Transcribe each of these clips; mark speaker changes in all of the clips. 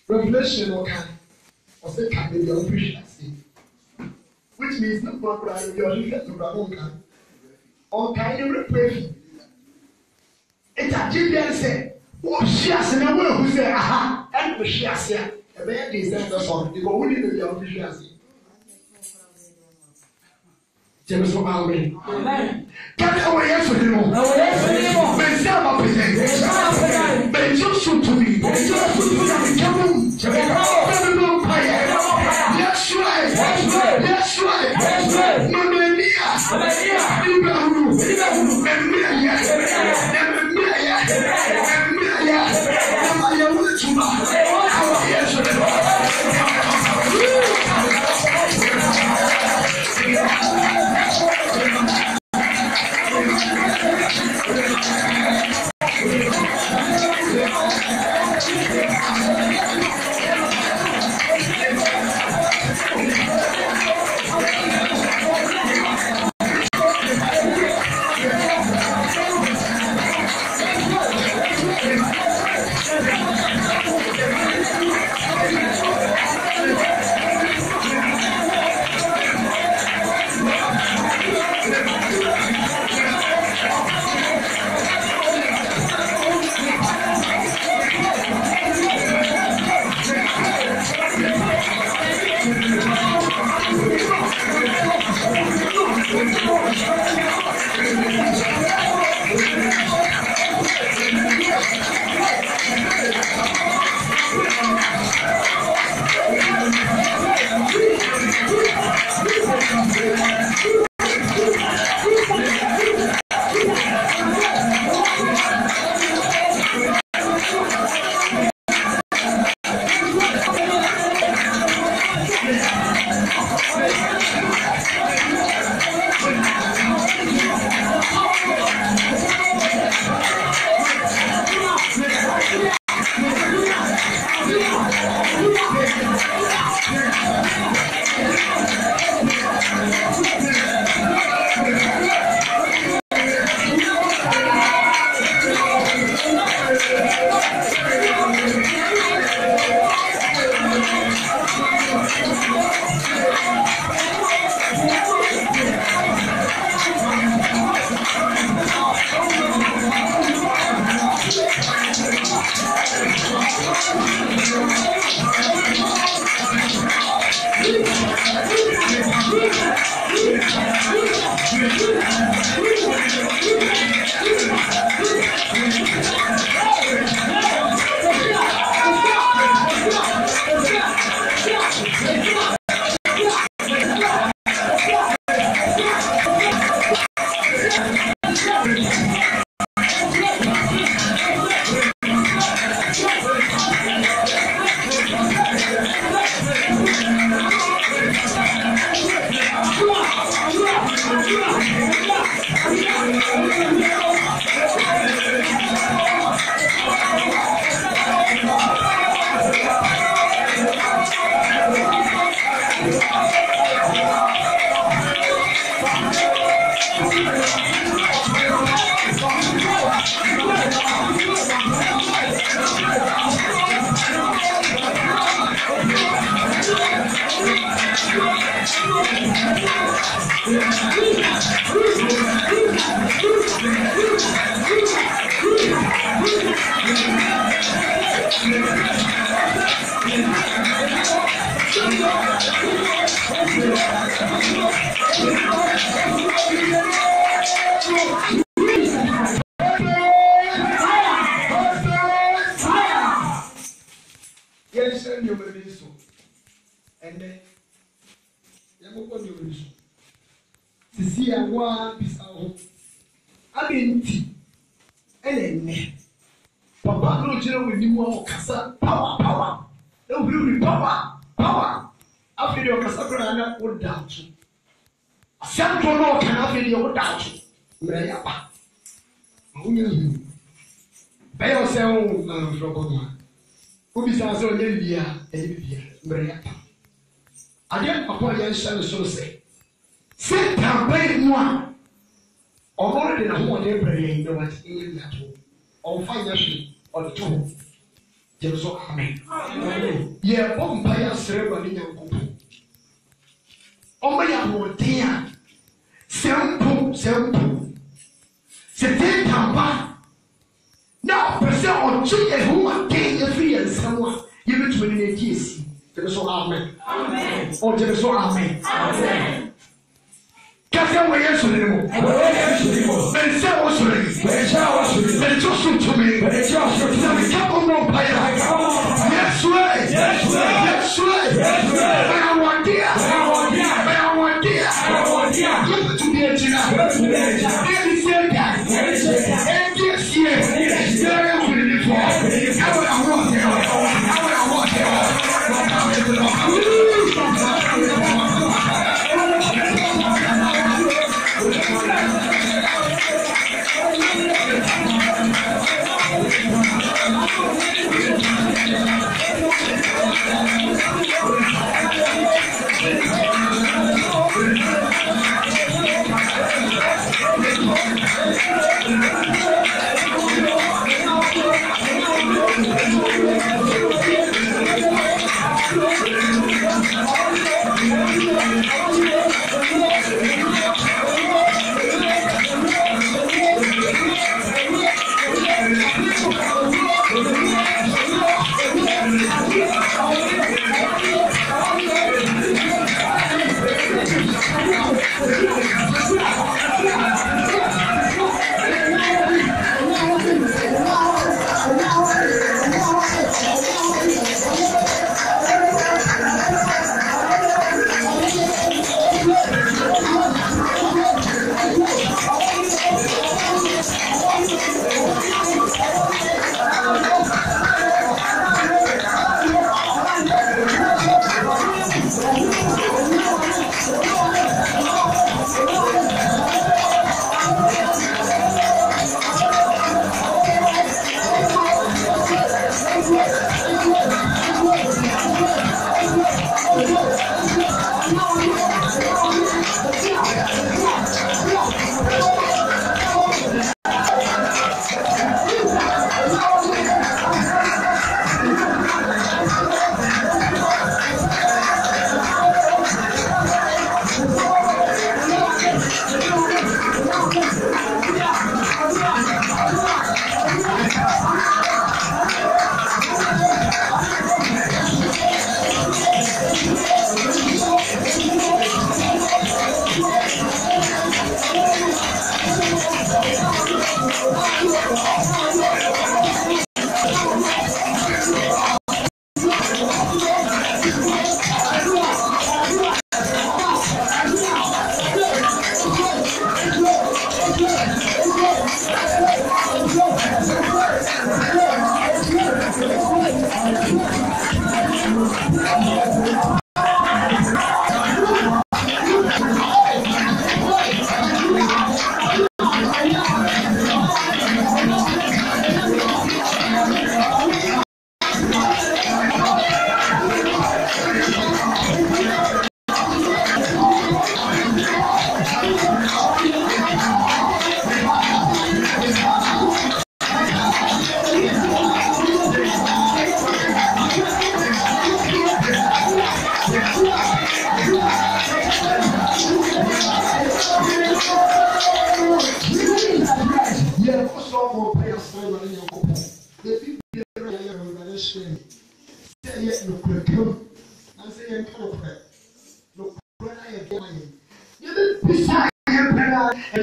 Speaker 1: Revelation or say can be your which means not one brother your leader to Ramonka. On kind of repression. It's a GBL say, oh, she has in a way who say, aha, and she has here. A man deserves us on the only the officials. James Amen. Get away, yes, we know. Men say about it. Men just shoot to me. Yes, right. Yes, right.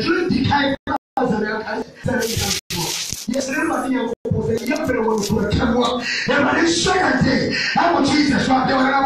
Speaker 1: should decay as an yes, everybody will say, younger one for a camera. Everybody is saying, I want Jesus, but they were not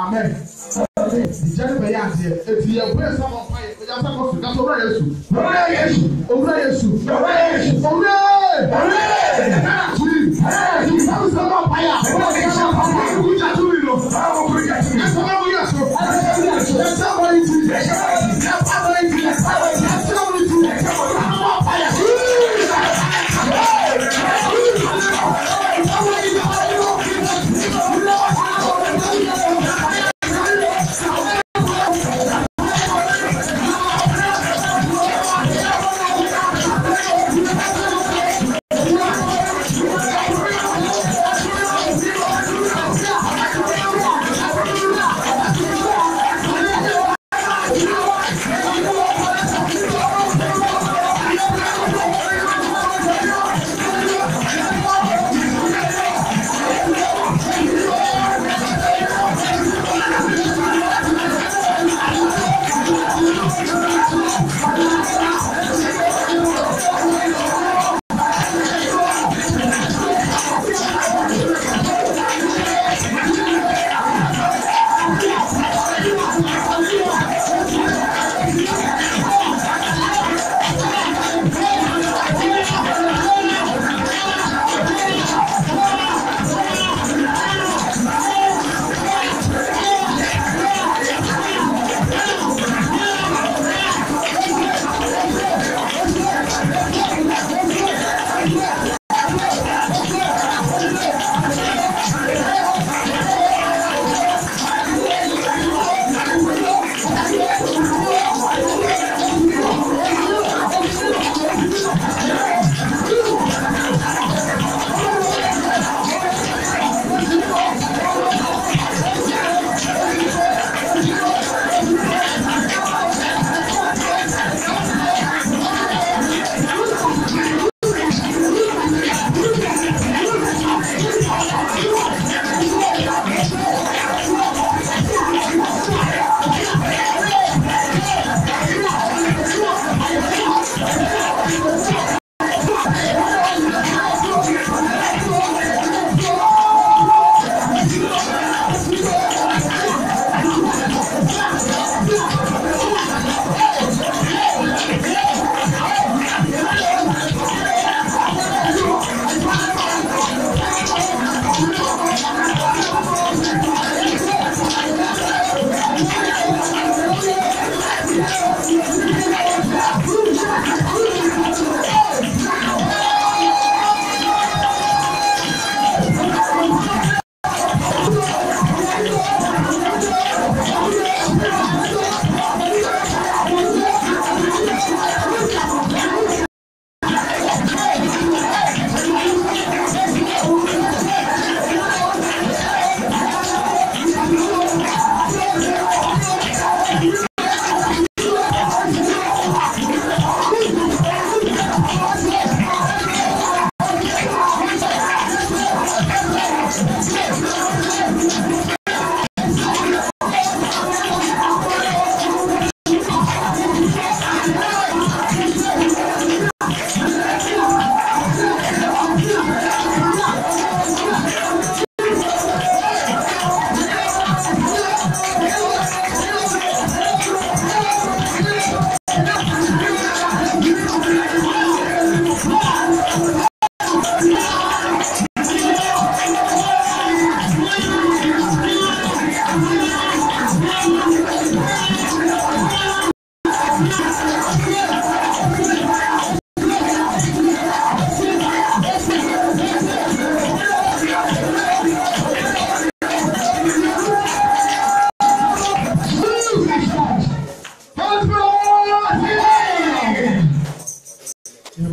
Speaker 1: Amen. The Jennifer Yancy, if you have prayed some of my that's over Yesu. Over Yesu.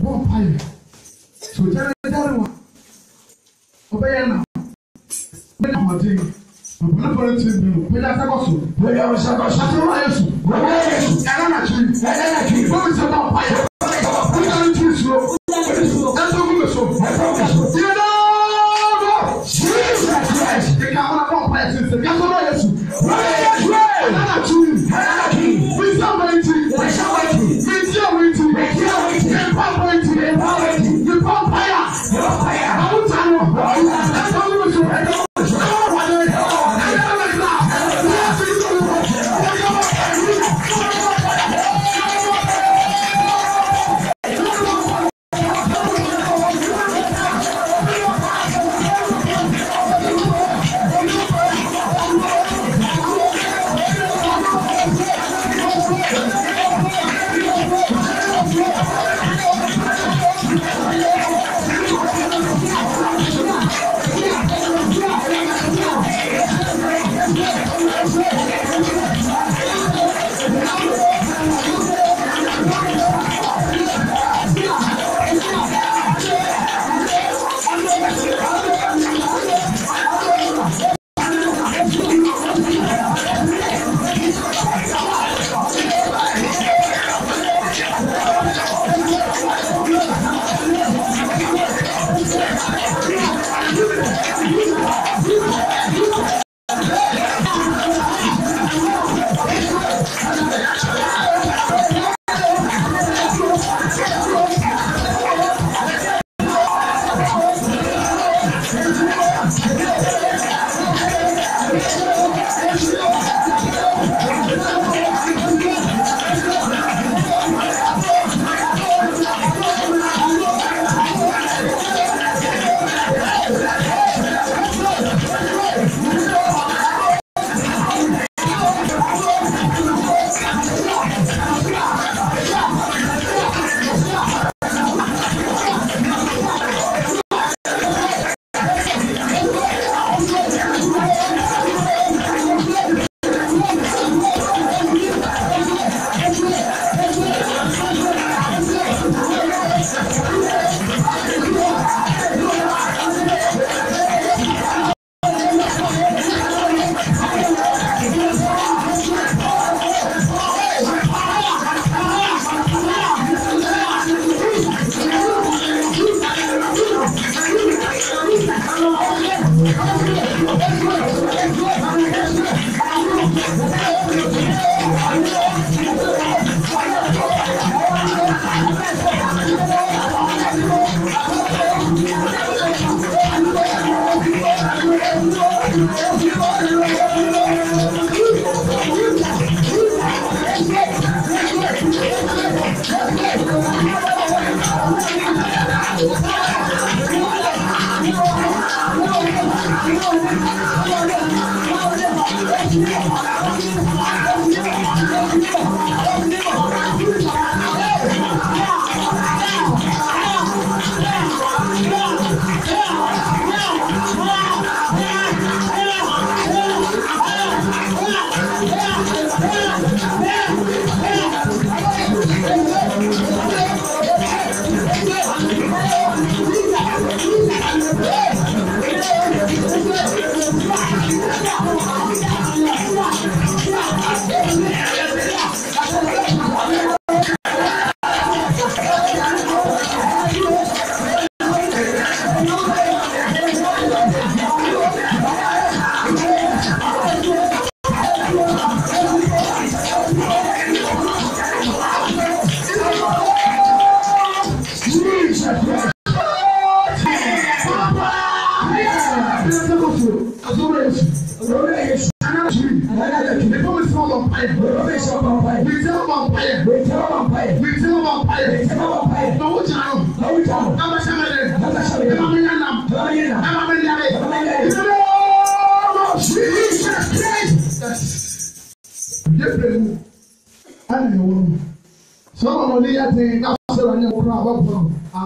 Speaker 1: bɔ mpaeɛ so gyare wa ɔbɛyɛ na bɛyɛ ahoɔden ɔbɛyɛ pɔlɛtiri bi no bɛyɛ asakɔ so bɛyɛ asakɔ so asakɔ ayɛ so ɛna na tiri bɛbi sɛ bɔ mpaeɛ bɛyɛ tiri suro ɛntɛ ogu bɛ so yɛdɔɔbɔ Jesus Christ ɛka wɔn abɔ mpaeɛ sɛ sɛ kasɔ bɛ yɛ so ɛna na tiri wisdom bɛ ti mɛnti awɔ ti yɛmpa bɛ ti yɛmpa mpaeɛ awuta no ɛntɛ ogu bɛ so ɛna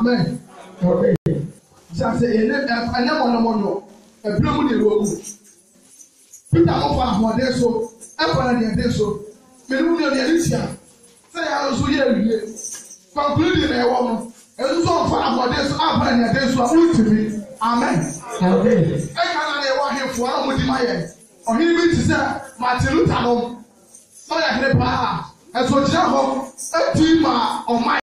Speaker 2: Amen. Okay. Just say, I never know. A blue in the room. Peter, how there so, Emperor, there so. Melunia, the Alicia. Say, I was here. Concluding a woman. Ezu so for abode so abode ne de so ultimi. Amen. Amen. E kana na wa hefo ara mo di maye. Ohini bi ti say Martin Luther no. So ya hne pa. Ezo jira ho eti ma omai.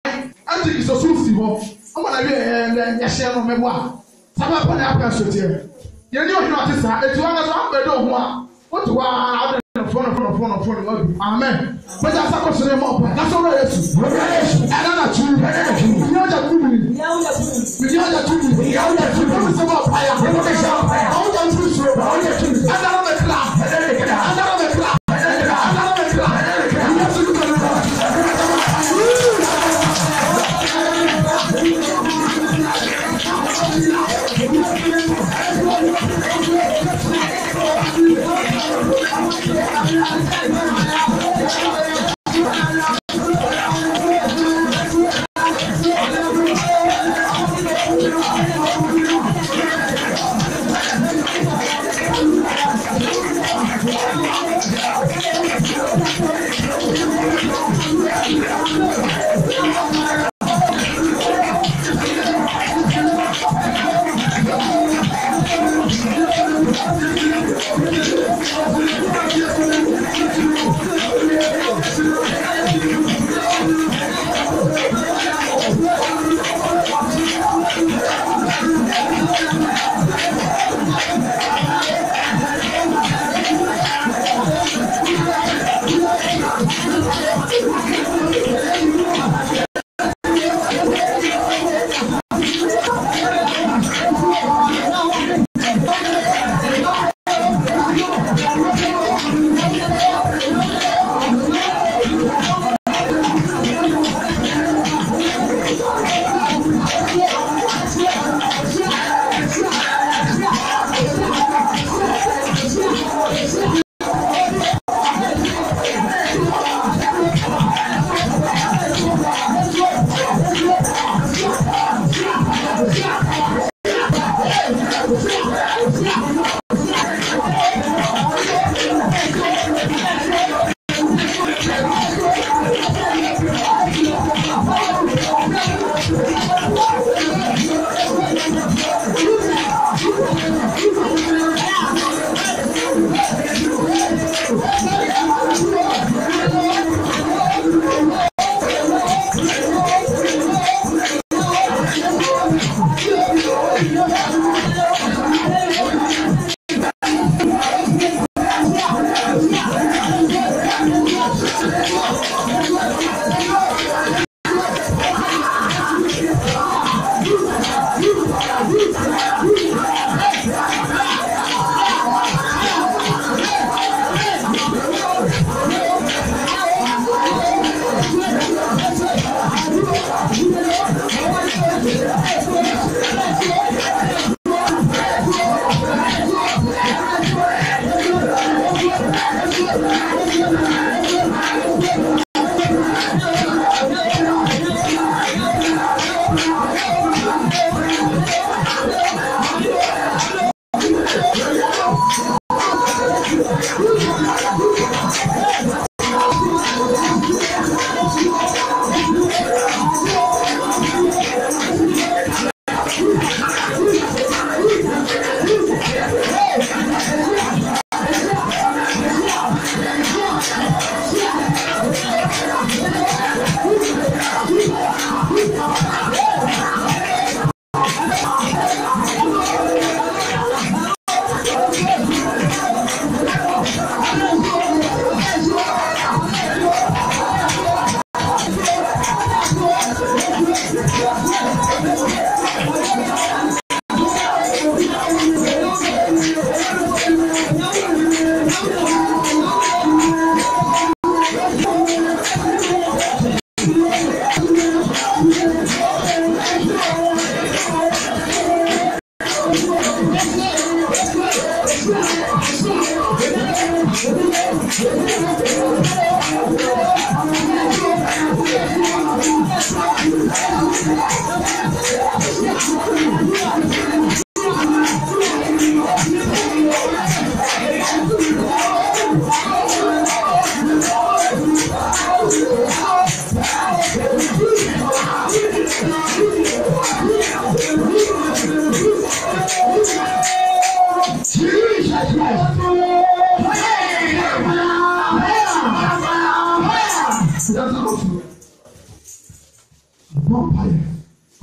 Speaker 2: Ati so sufi ho. Omo na we ya share no mebo a. Saba pa na aka so tie. Ye ni ohini ati sa eti wa na so abedo ho a. What wa phone. Amen. But that's a question more. That's all right. Another two. We are the two. We are the two. We are the two. We are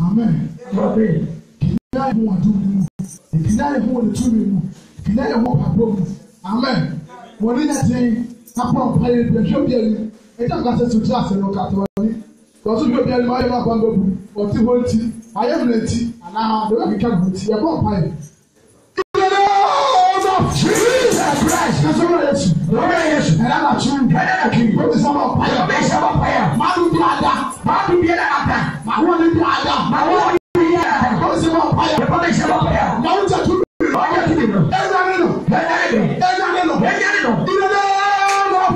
Speaker 2: Amen. Amen. When you say, "Upon fire, the show you," it doesn't to trust in no category. Because you be my bamboo, or Timothy, I am ready, and now the can see upon fire. Jesus Christ, that's all it is. And I'm not sure. What is about fire? Madu Biada, Madu Biada, Mawani Biada, Mawani Biada. What is about fire? What is about fire? Now it's a two.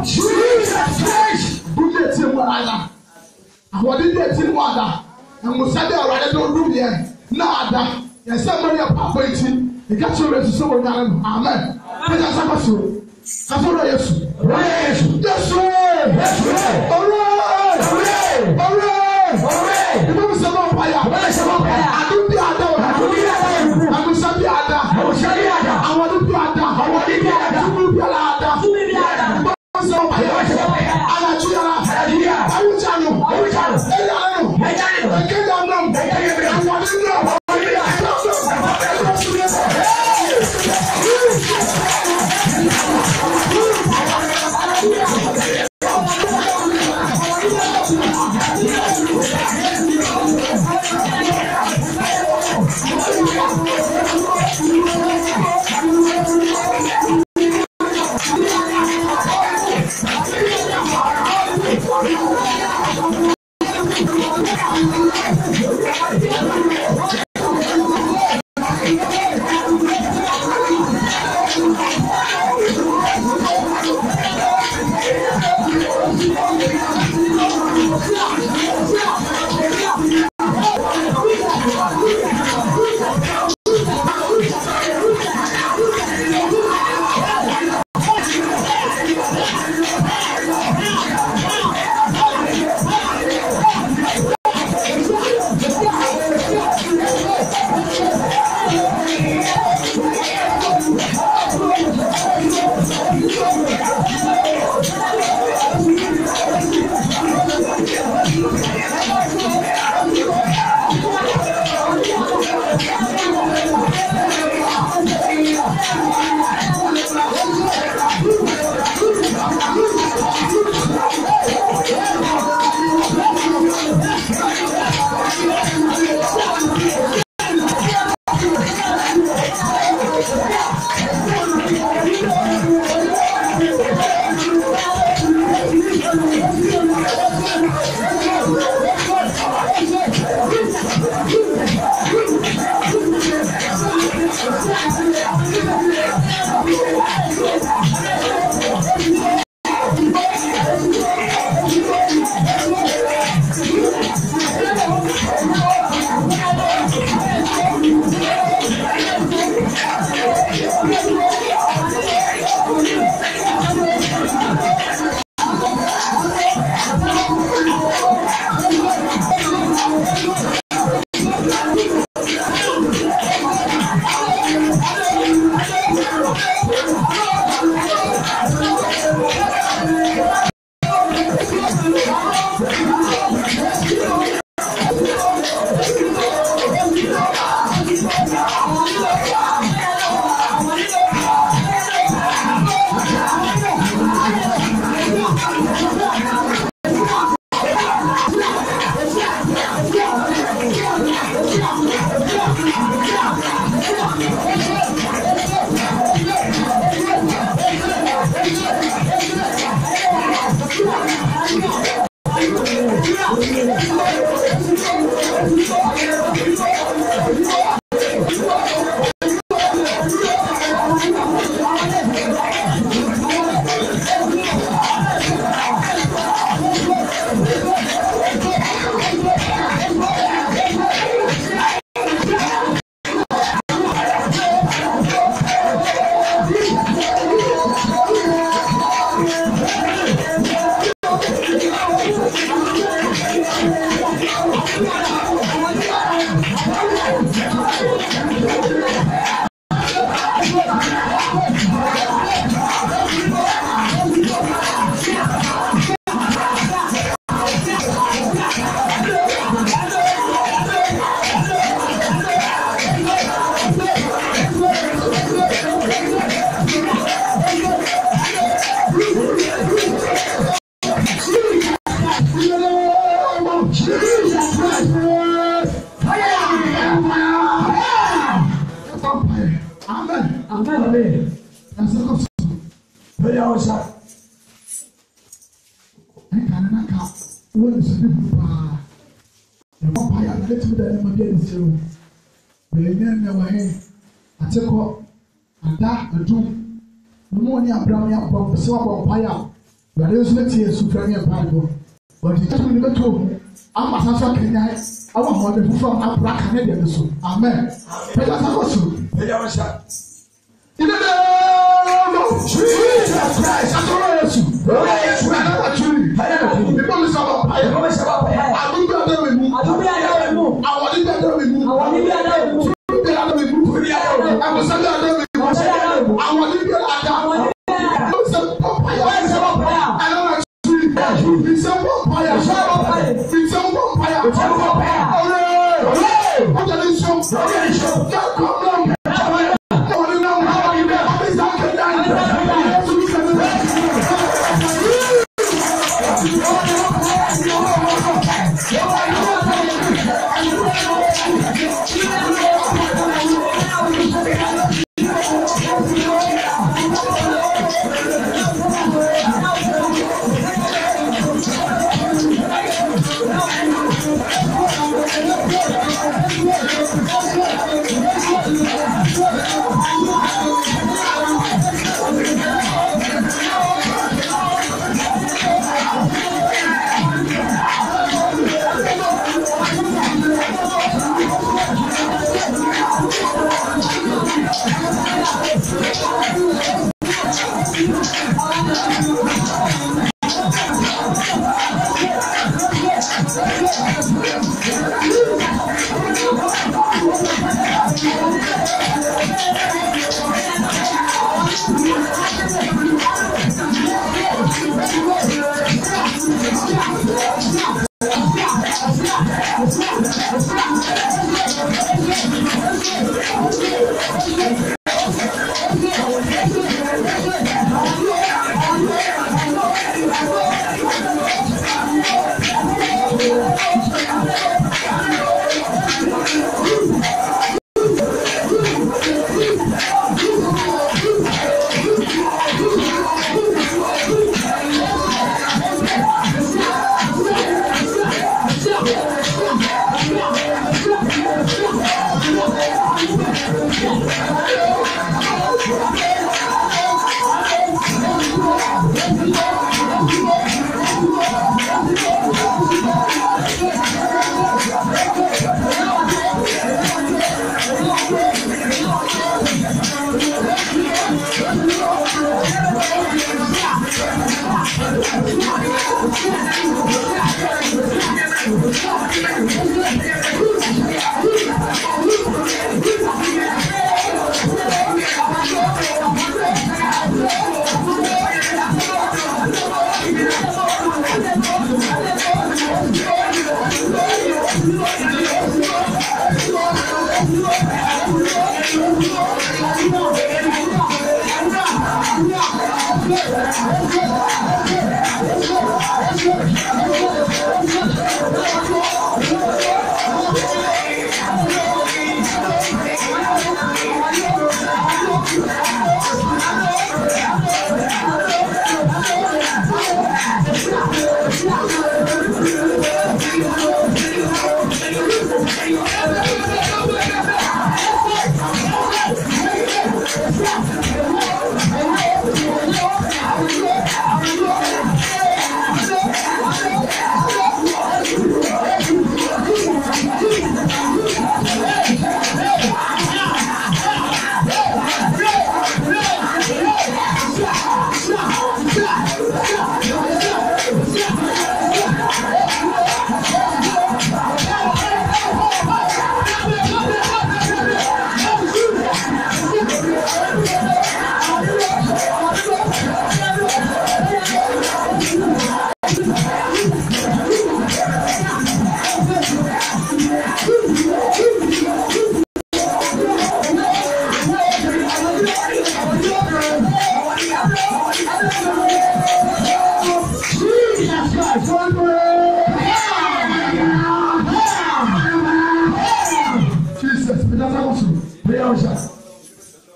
Speaker 2: Jesus Christ, who gets him what I love? What did they tell Wada? And was said already don't do yet. Nada, and somebody a papa eating. The catcher is so young. Amen. Let us have a soul. That's all I ask. That's right. That's right. All right. All right. All right. You know some fire. What is about fire? I do the other. I do the other. I will say the other. I will say the other. I want to be other. I want to be other. I will be other. I will be other. So I will say I will channel. I will channel. I will channel. I can't know. I want to know.
Speaker 3: Amen.
Speaker 2: That's a good.
Speaker 3: Prayer also.
Speaker 2: I can't count. What is the people? The vampire, let me tell you against you. The men away. I take up and that and do. The morning I'm brown about the silver vampire. But there's no tears to bring a Bible. But it just will never told me. I'm a Sasa Kenya. I want more than from a black Canadian. Amen. Prayer also.
Speaker 3: Prayer also.
Speaker 2: In the name of Jesus Christ, I praise you. Praise you. I truly. The promise of our fire. I will be there with you. I will be there with you. I will be there with you. I will be there with you. I will be there with you. I will be there with you. I will be there with you. I know it's true. It's a vampire. It's a vampire. It's a vampire. What are you so?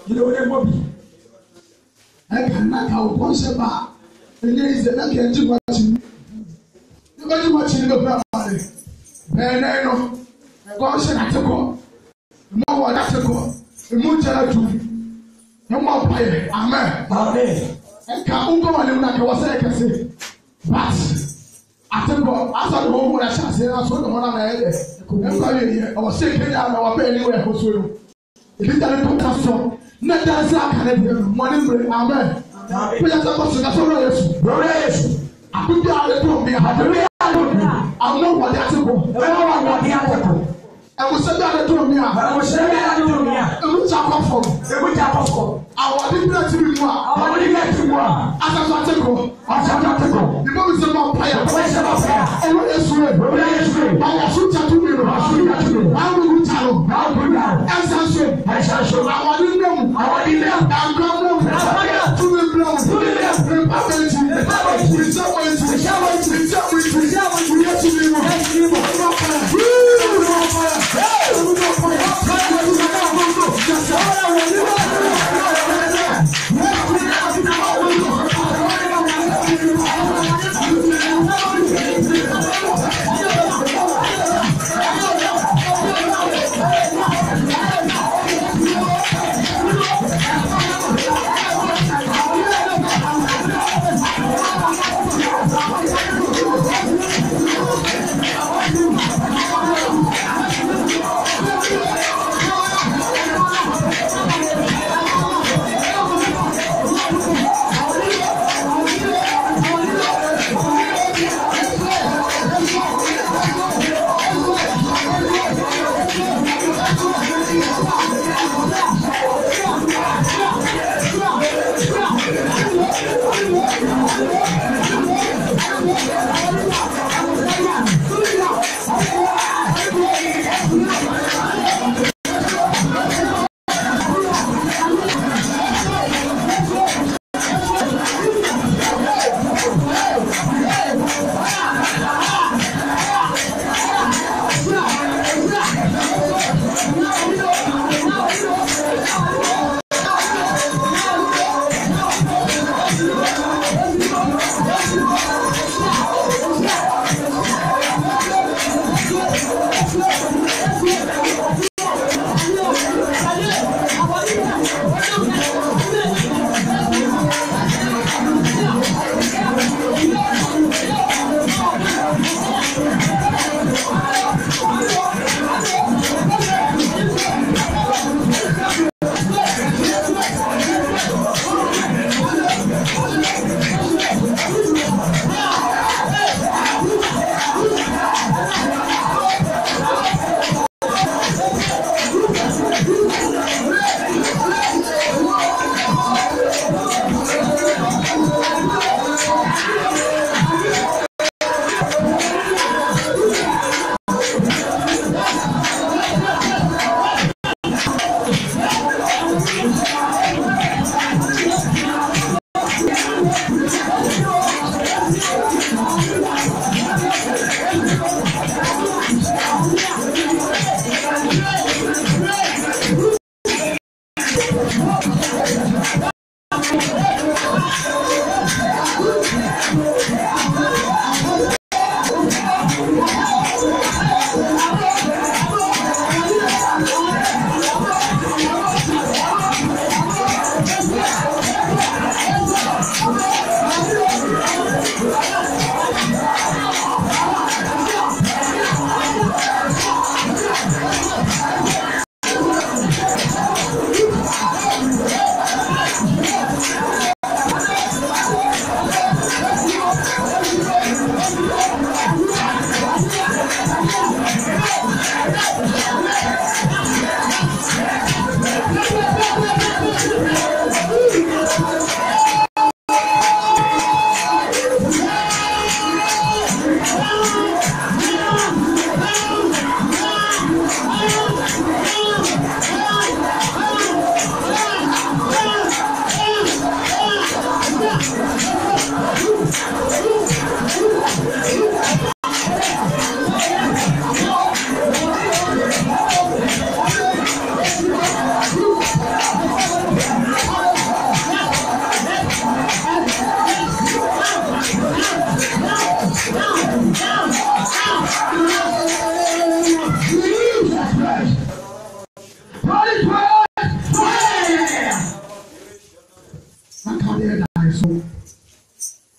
Speaker 3: You know what Bobby?
Speaker 2: I cannot have one shepherd. And there is another can do watching. Nobody watching the family. And I know. God said, I took off. No one has to go. The moon shall do. No more fire. Amen.
Speaker 3: Amen.
Speaker 2: And can't go on and was I can say. But I took off. I saw the whole world. I shall say, I saw the one I had. I was sick. I was anywhere. It is that it comes from. Not that I can have money. Amen. We are supposed to go. I put the other to me. I know what that's about. I was said that to me. I was saying that to me. It was a for. It was a for. I was different to you. I was different to you. As I was to go. As I was to go. You know it's about prayer. And what is real? I was to tell you. I will tell you. As I said. I didn't know. I'm going to the blood. To the left.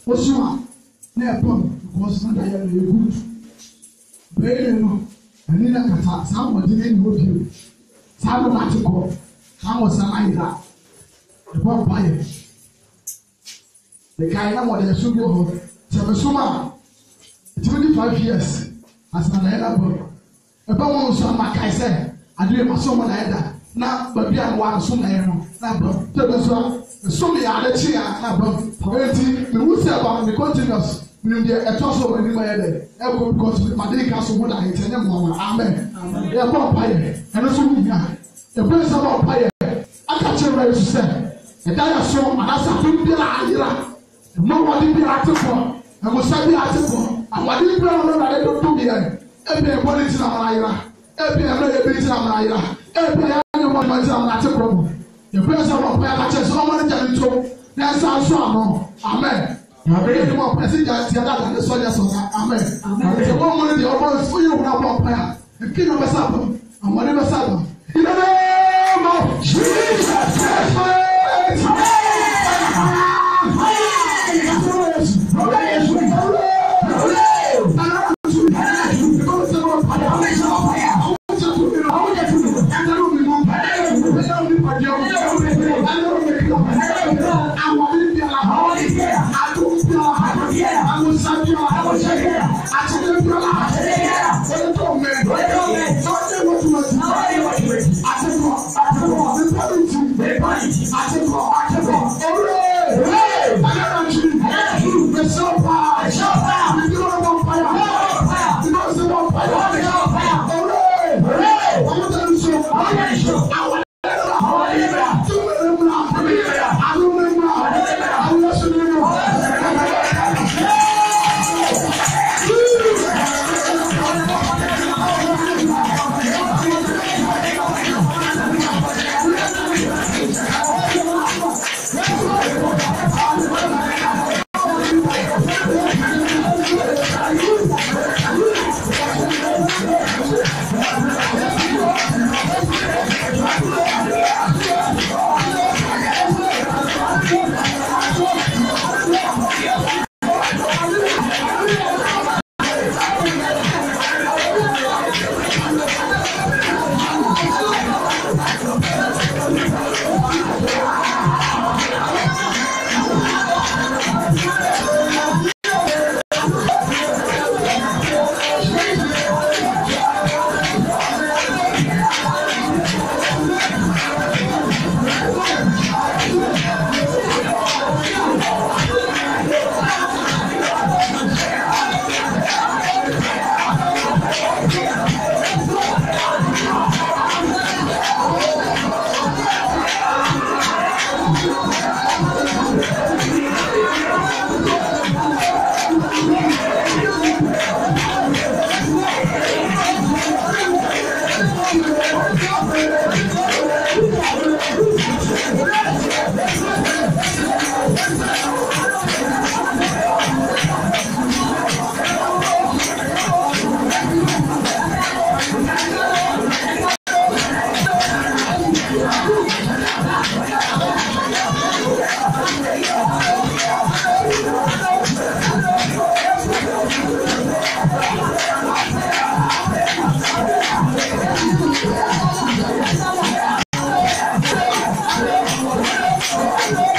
Speaker 2: Osuma, near pump, because not I am good. Very no, and in a cat, someone didn't with you. Some of to go. How was I that? The one buyer. The kind of what they should go home. Osuma, 25 years as an elder. About one son, like I said, I do my son when I had now, but beyond one son, I am not. So many other cheer, the wood say about the continuous. A toss over in my head. Echo because my day castle would I tell them, Amen. They are about fire, and also we are. The place about fire. I catch you ready to say. And that is so, and that's a good deal. No one did be article, and was study article, and what did you know that I don't do here? Every police in Amara, every ability in Amara, every animal in article. The place about fire catches so many times. That's also Amen. Amen. More president than the soldiers of Amen. The woman the almost for you about fire. The king of the Sabbath and whatever Sabbath. In the name of Jesus
Speaker 1: Amen.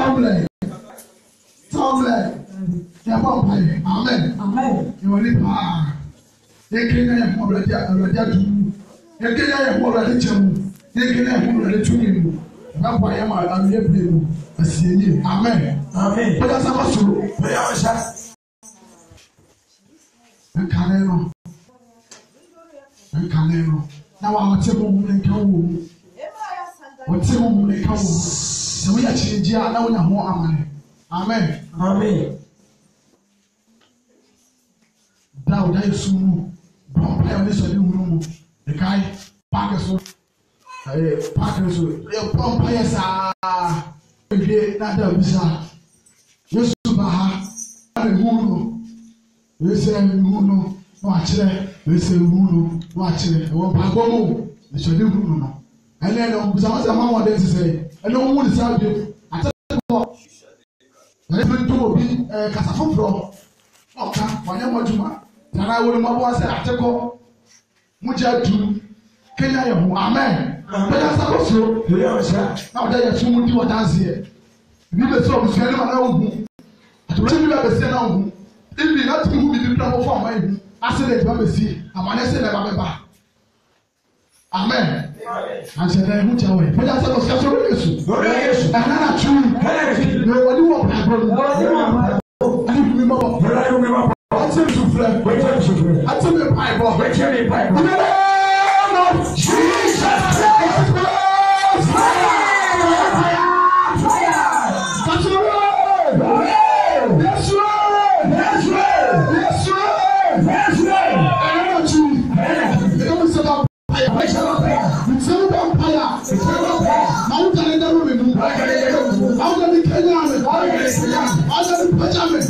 Speaker 2: Amen. Amen. You will live high. You can't have more than that. You can't have more than that. You can't have more than that. That's why I'm here. Amen. Amen. But that's how to Canelo. Now I'm taking and come. What's the woman come? So we are changing now. Amen. Amen. Amen. Now that is soon. Don't play on this room. The guy Parker's Parker's Pompey's not the bizarre. Yes, we say no, watch it. We say no, watch it. Or Pagomo, we shall do no. And then someone wanted to say, I don't want to tell you. I tell you, I even do be a Casafro. Okay, when you want to, then I will not say, I take off. Muja do Kenya, amen. But that's also, now there are 2 more people dance here. You will solve this kind of an to tell you about the same. If you not to be the trouble for my I said it when we see, I'm going to say that. Amen. I said, I put away. But that's a discussion. And I'm true. Nobody will have a I remember. I tell you, friend. I tell you, Bible. I tell you, Bible. No, Jesus. Fire. That's the word. That's right. That's right. That's right. That's right. I know you. Don't say that. I shall not pay. You tell them fire. You tell them fire. Now can I never remove? How can the Kenyan? How can the Pajamas?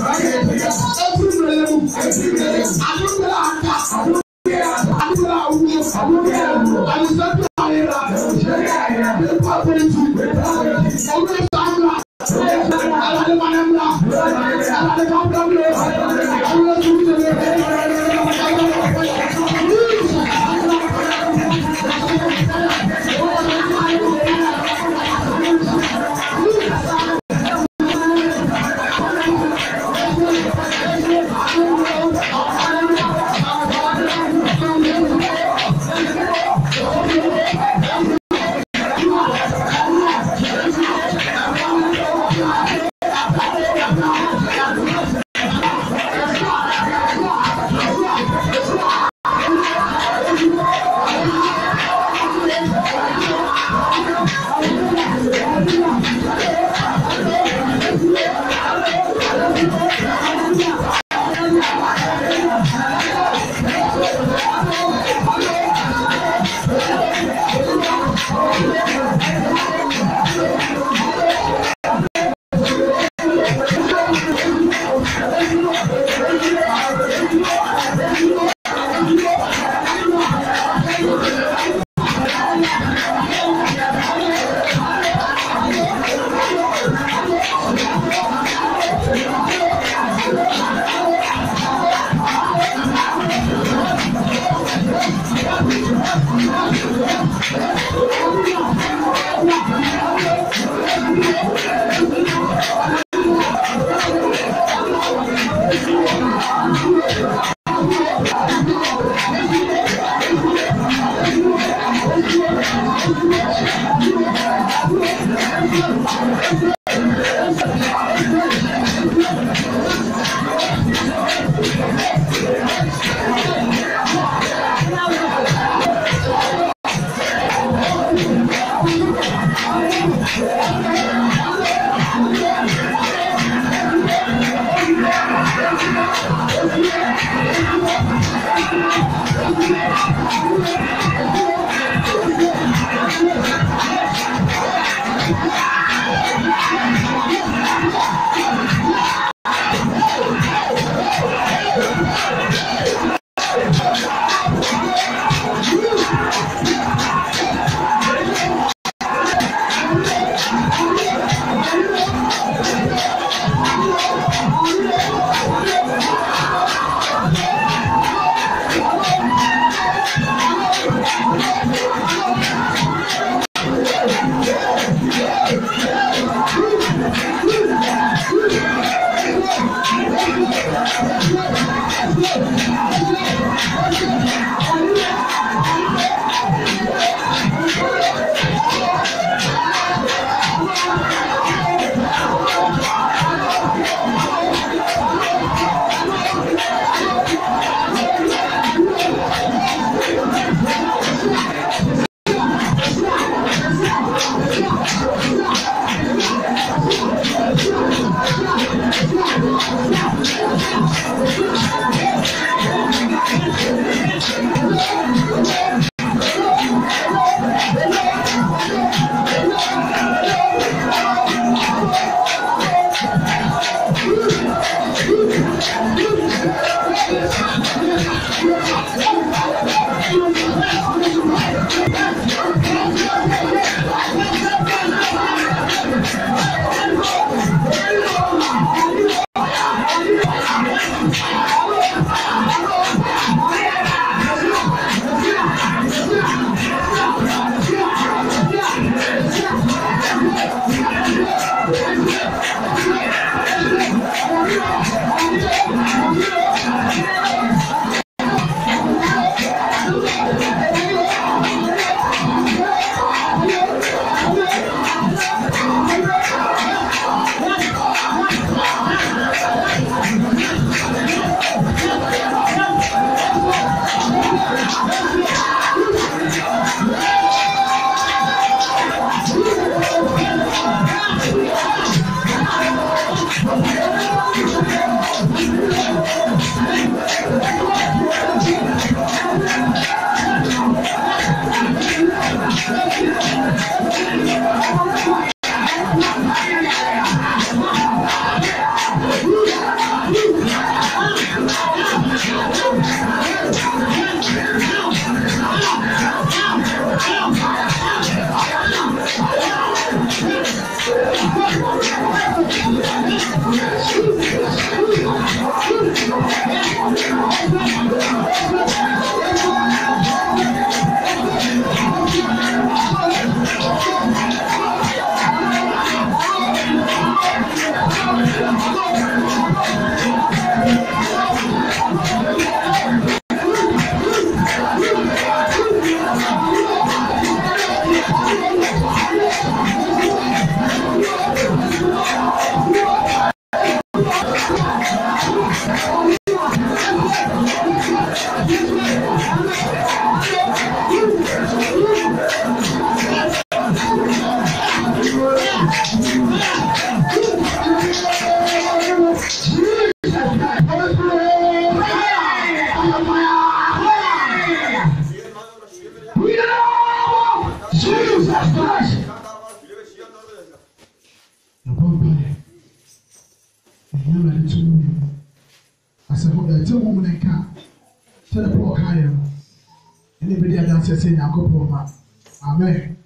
Speaker 2: Amen.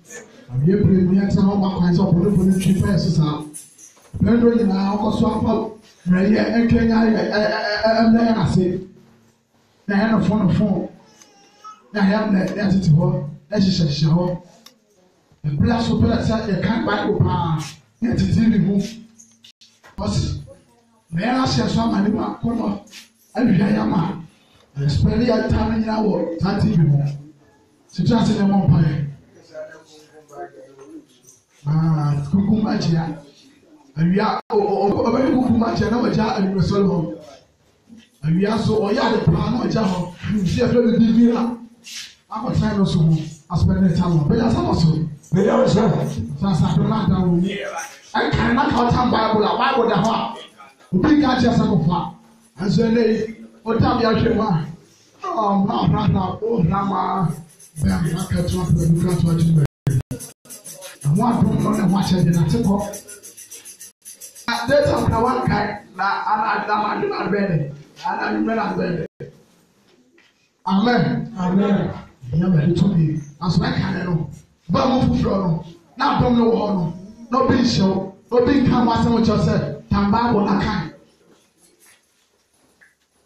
Speaker 2: I'm here praying. We have some of my kinds of political trips. When we now also have Ray and Kenya, and then I say, the hand of phone. The hand that is to her, as she says, show. The blast will put aside the can't buy the power. Yet it's in the move. But may I say some money, come on. And we are man. And especially at time in our time. Situation in one pie. Kukumachia. And we are over Kukumachia, no jar and we sold home. And we are so or the plan or jar. See a very big villa. I'm a time or so. I spend the time. But that's also. But also, I cannot count time Bible. Why would I have? We can't just have a far. And so they, what time you are? Oh, no, oh, Rama. I can't talk to the and one don't know what I did not take off. That's how one kind. I'm not ready. I'm not ready. Amen. Amen. You ready to be as I can know. But move from now, don't know how no being show, no being come as much as said, Tamba will not kind.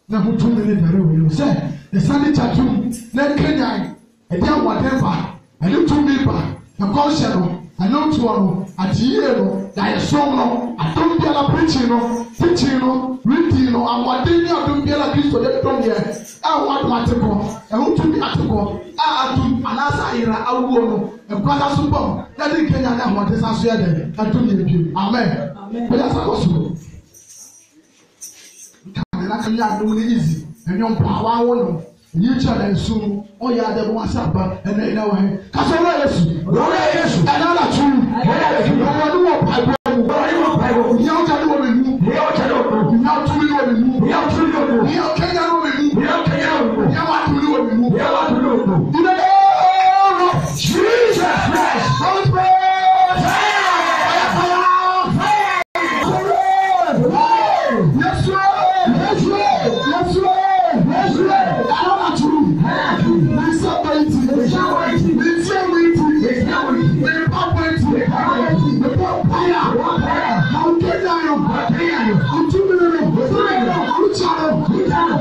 Speaker 2: Now, who 2 minutes ago, you said the Sunday tattoo, then Kenya. And then whatever, I don't to me back, the conscience, I know to one, at year, I song, I don't be a preaching, teaching, reading, and what they don't be a piece of the don't yet. I want my to go, I want to be at to go. I do another era, I will, and brother Super, that they can have what is answered, I don't need you. Amen. But that's possible. I can do it easy, and your power. You tell them soon, oh, yeah, they want supper, and they know him. Cassandra, another two. How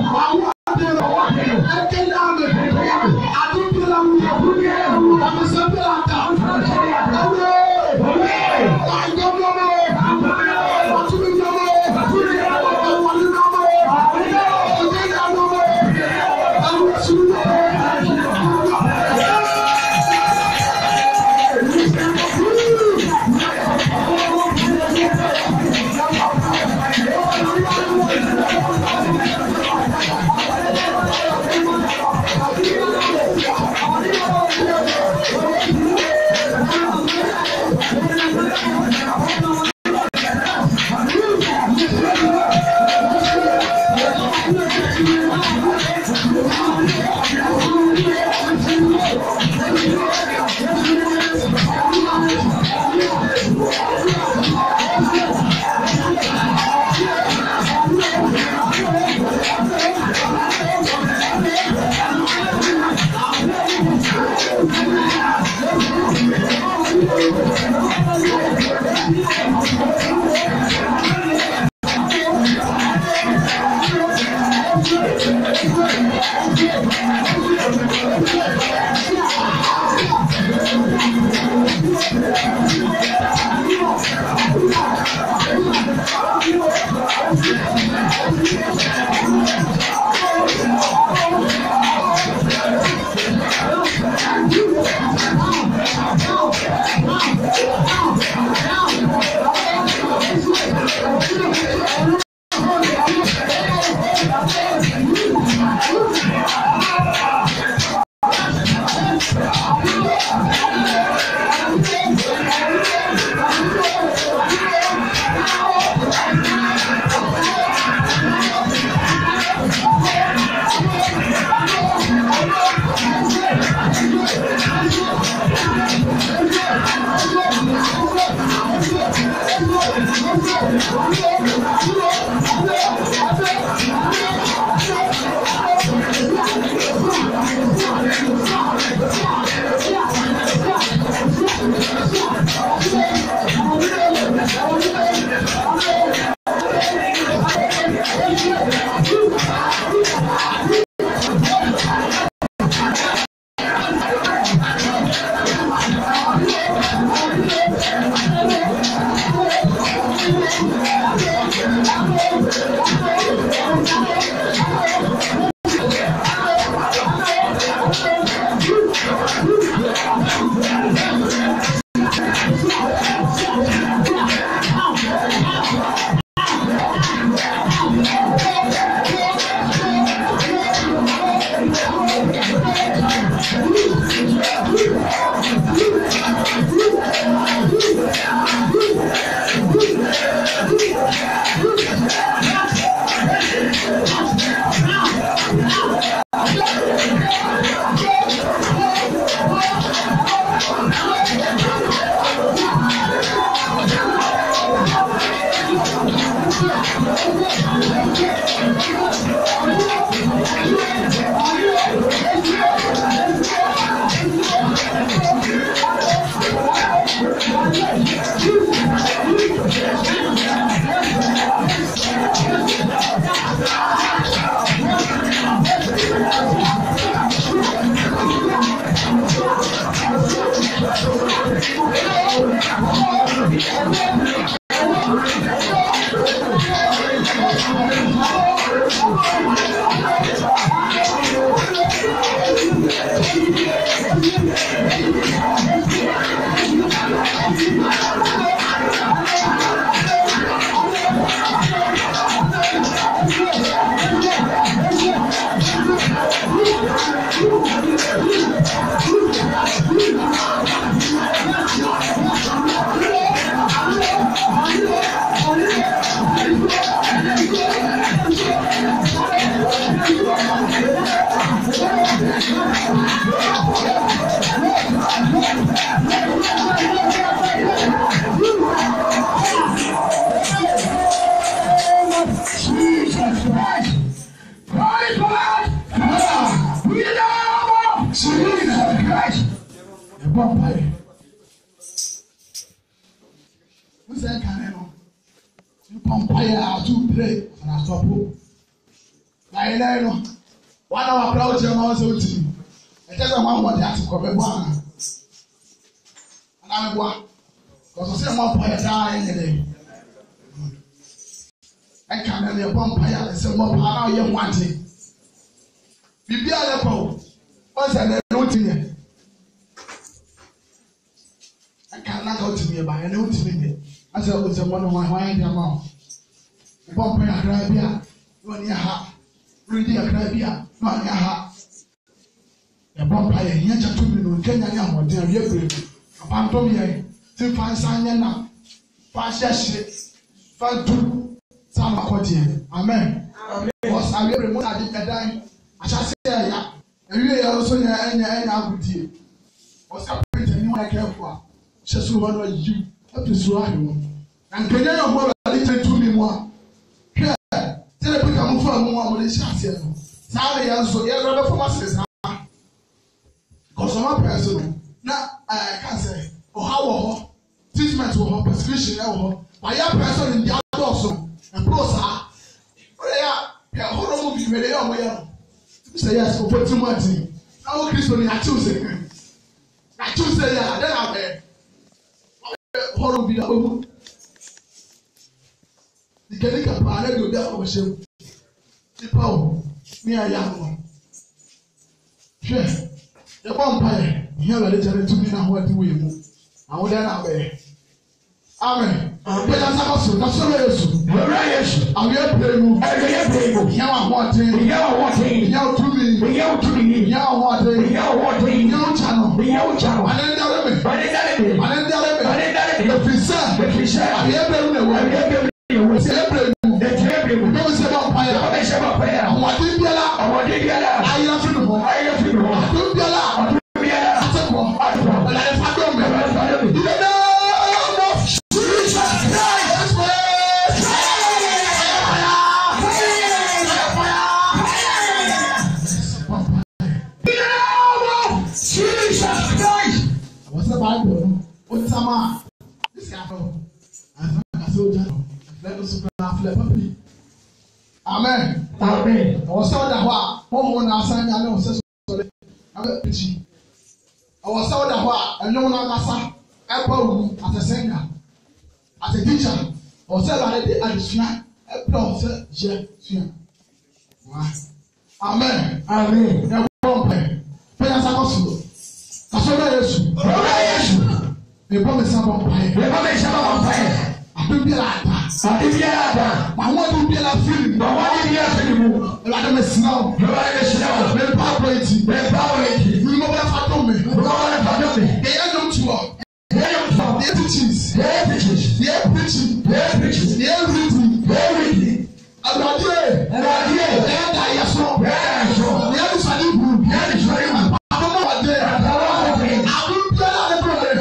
Speaker 2: Amen. Was I will remove a dying? I shall say, and we also any was happening to anyone I care for. Just one you up to swallow. And can you more little to me more? Tell a become for more with this answer. Sorry, also, you're rather for us. Because I'm a person. Now, I can say, oh, how treatment wɔ hɔ prescription wɔ hɔ wayɛ person in the adults ɛburo saa ɔyɛ ɛhoro mu bi wɛrɛ yɛ ɔmo yɛ no sɛ yɛ ɔfɔ ti mu ati awo kristo ni akyew sɛ yɛ adɛ na abɛ ɛhoro bi na ɔmu nika paa na de obi akɔ ɔhyɛ mu nipa o mi ayɛ ano hwɛ yɛbɔ mpaeɛ ihe ɔlɔdi kyerɛ tumi na ahoɔden wɔ yɛ mu ahoɔden na abɛɛ amen bɛyɛ asakɔ so na sɔrɔ yesu awia pere mu ihe wa ahoɔden ihe wa tumi ihe wa ahoɔden ihe wa kyano anendiare me efiri sɛ awia pere mu na ewu esi ebere mu ne wo sɛ bɔ mpaeɛ ahoɔden biara ayira fi no hɔ adum biara atekɔ ɔlɔdi fa dɔm mɛ amen. Ọwọsẹ ọda hɔ a ɔhun na asan nya ne ɔsɛ sɔrɔ abɛ piti. Ọwọsẹ ọda hɔ a ɛnum na akasa ɛkɔ owu atɛsɛ nya atɛdikya ɔsɛ ɛlade de adesua ɛpɛ ɔsɛ yɛ sua. Amen. Ɛwɔ mpɛ pɛyɛ sakɔ soro kasɔrɔ Yesu. Ebɔ mi sábà mpae. Adu biara ata. Àwọn ọdún biara firi. Mu. Ìlànà mi sinna o. Mi pa àpò etí. Mi mo bẹ fa dùn mi. Èyí ẹ̀dùn tù ọ. Èyí teachings. Èyí preaching. Èyí reading. Àgbàdìyẹ. Èyí ẹ̀dá yẹsọ. Èyí ẹ̀dùsọ̀dì bù. Àbọ̀mọ̀ wà dé. Àwọn biara ní bọ̀dẹ̀.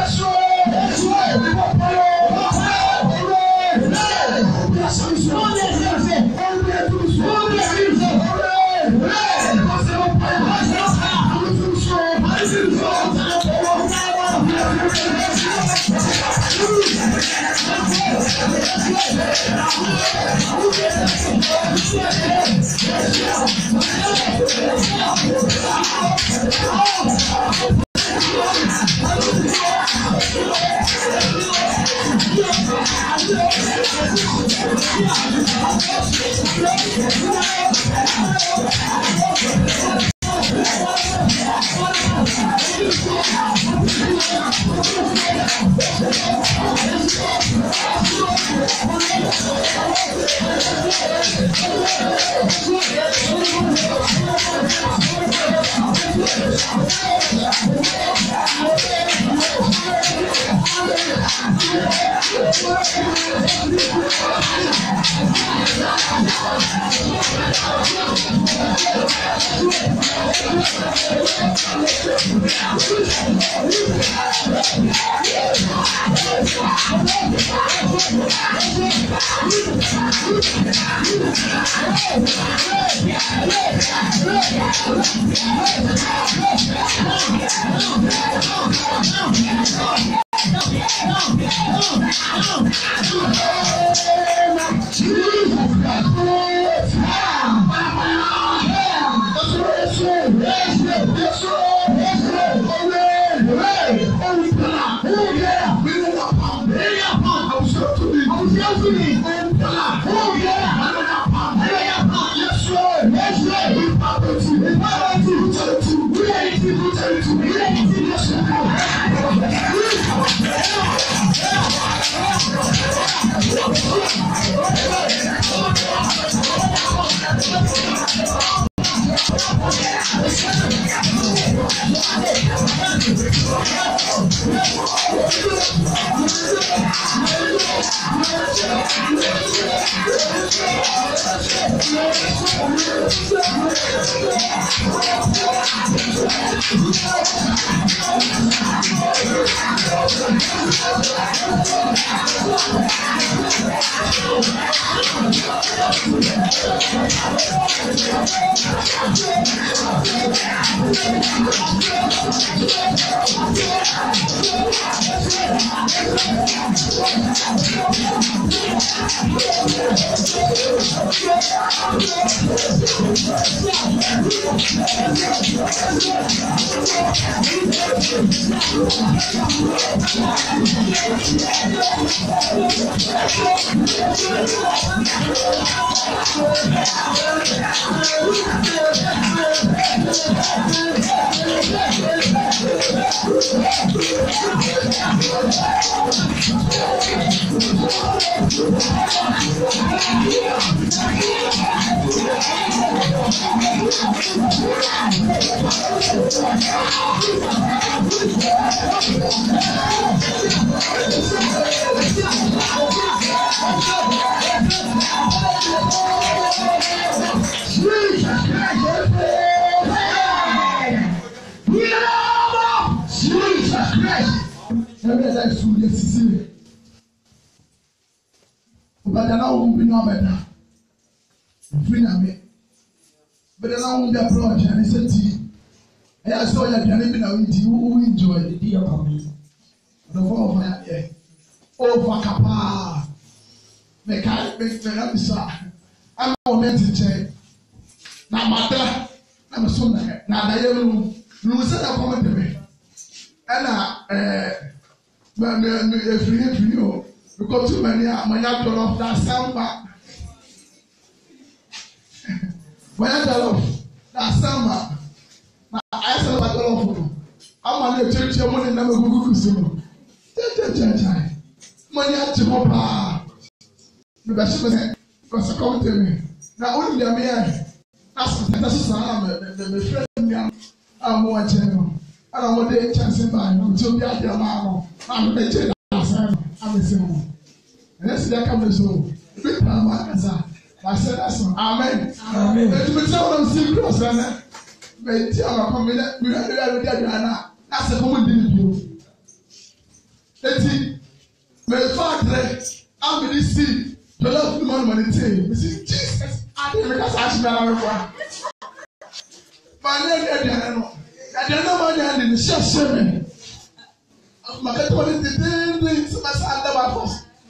Speaker 2: That's right.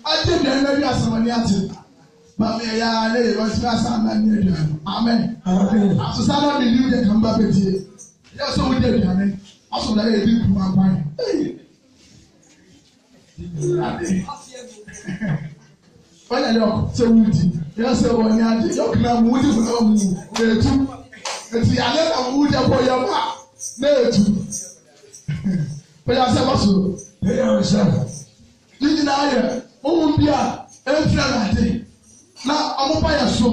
Speaker 2: Ati na na bi asamani ati. Ba me ya le wa si asama ni aduan. Amen. Amen. Asasa na me ni de kan ba betie. Ya so wo de aduan. Aso da e di kuma kwan. Wala lo so wuti. Ya so wo ni ati. Yo kana mu wuti ko mu. Etu. Eti ale na mu wuti ko ya ma. Na etu. Pẹ̀lú asẹ́mọ́sọ. Pẹ̀lú asẹ́mọ́. Yíyí náà yẹ ohun bí a ẹ̀fẹ̀ nàdé na ọmọ báyà so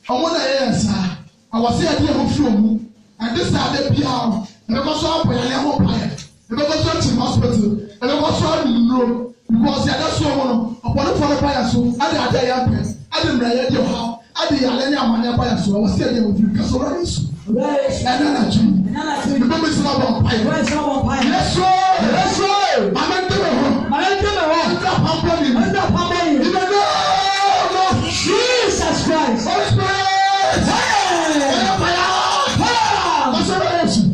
Speaker 2: ọmọ náà yẹ yẹ sá àwọ̀sí ẹ̀dí ẹ̀hún fi òmu ẹ̀dí sáadé bí a ọ̀ ẹ̀bẹ̀kọ́ sọ àpòyàlẹ̀ ẹ̀hún báyà ẹ̀bẹ̀kọ́ sọ ẹ̀tì hospital ẹ̀bẹ̀kọ́ sọ ẹ̀nùnúró because ẹ̀dá sọ ọmọ náà ọ̀pọ̀lọpọ̀ fọlọ́ báyà so adé adé yẹ pẹ̀ adé mìíràn yẹ di ọ̀há adé yàlẹ́ ní àwọn ẹ̀ báyà so àwọ̀sí ẹ̀dí ẹ̀hún fi kẹsọ̀ rẹ̀ yẹsù ẹ̀dá nà jù ẹ̀bẹ̀ mi sọ ọmọ báyà yẹsù màmá ń tẹ̀wé hó ẹ̀dá pàmpẹ́ mi ìdọ̀dọ̀
Speaker 4: Jesus Christ.
Speaker 2: Holy Spirit. Fire. What's the rest?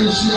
Speaker 2: Yes,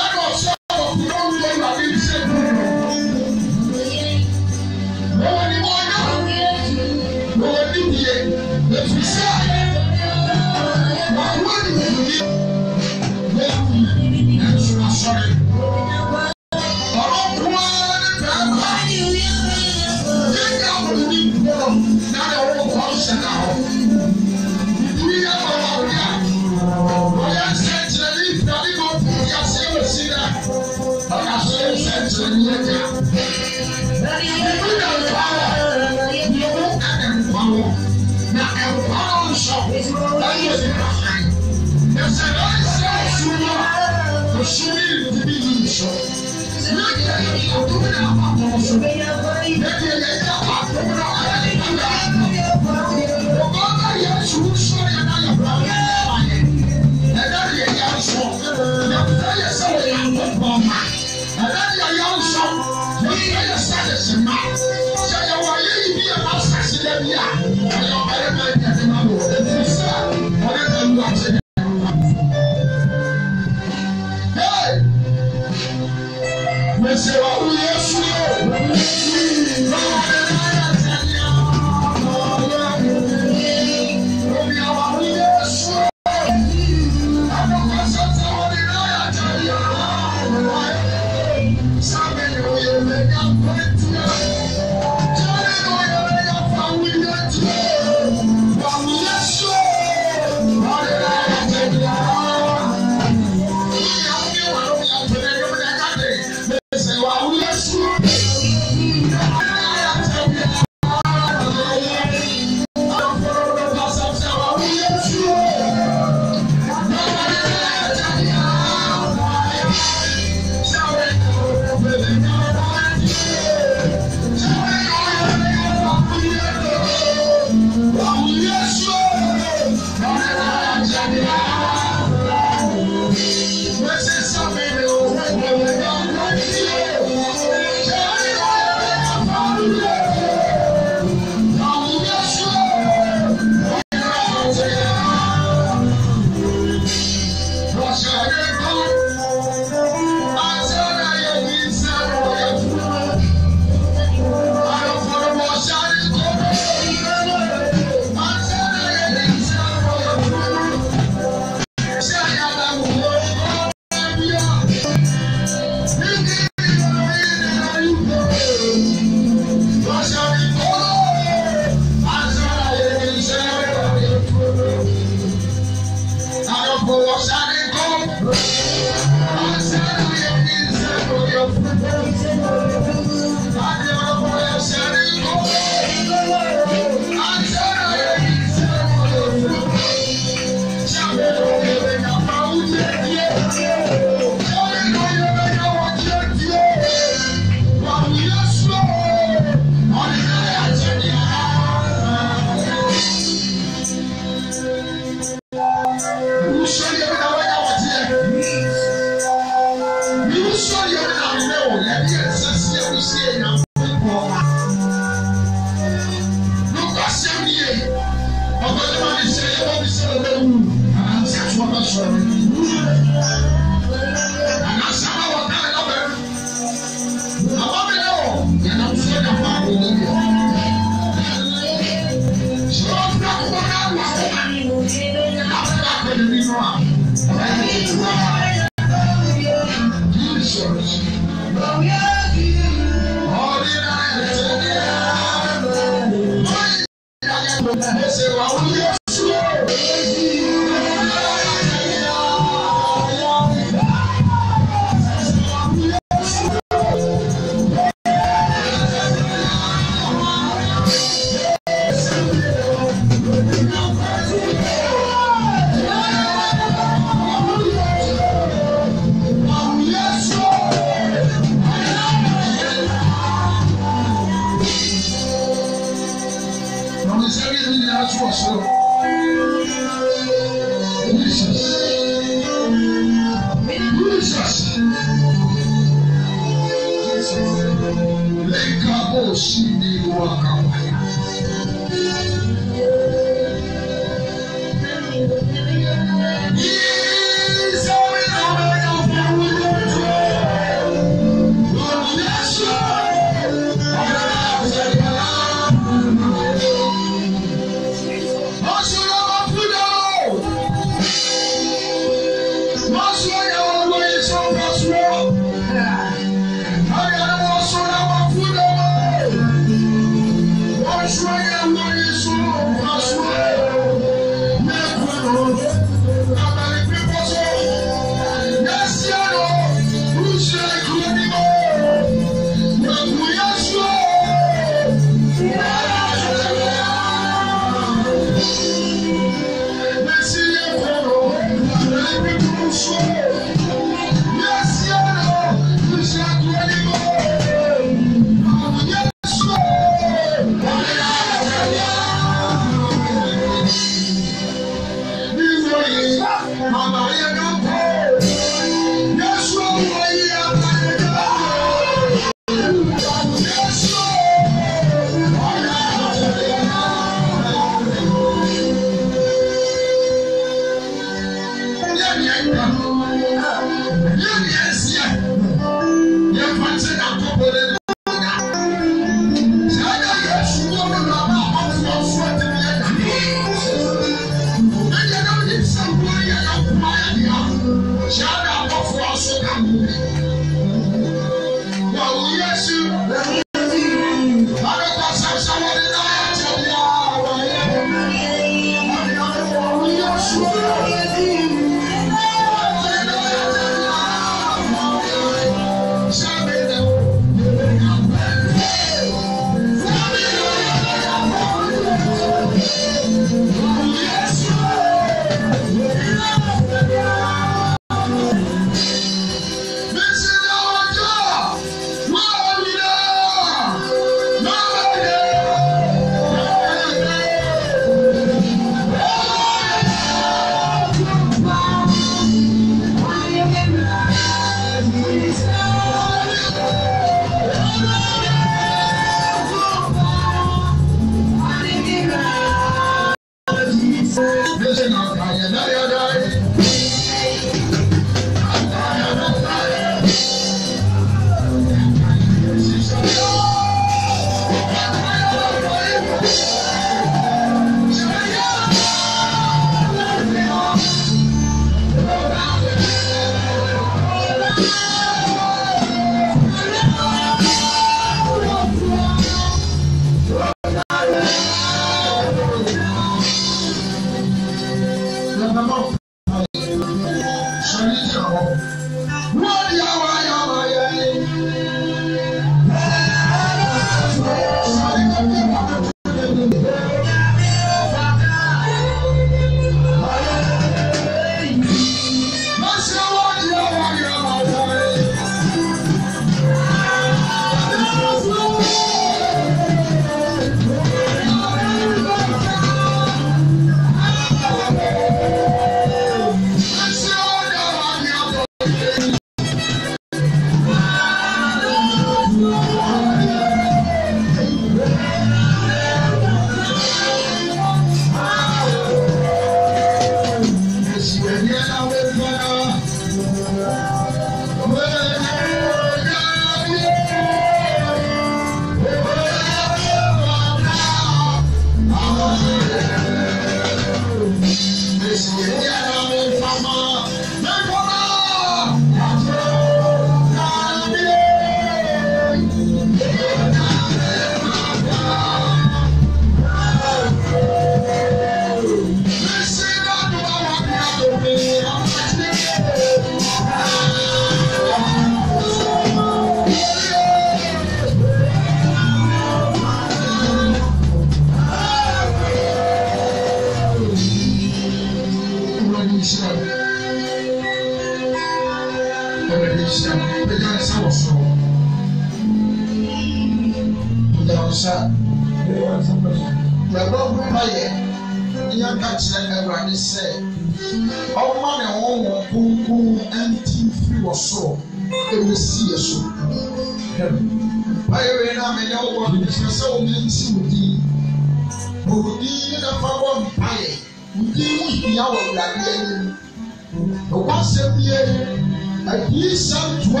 Speaker 1: Psalm 20,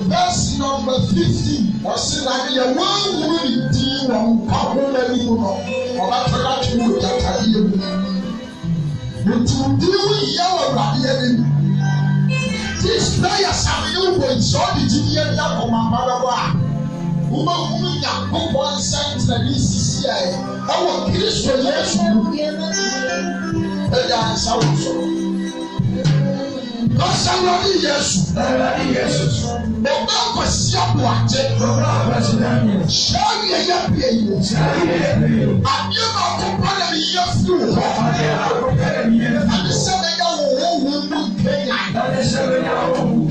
Speaker 1: verse number 15. Was it like a one woman deal on Pablo about to let you that you to deal with your radiating. These players have you been so did you hear that from my mother? Woman, young one sent the DCCI. I will kiss for yes. The dance also. Somebody yes, the man was your watching. Show me a young people. I'm not going to be your fool. I'm the 7-year-old woman. The 7-year-old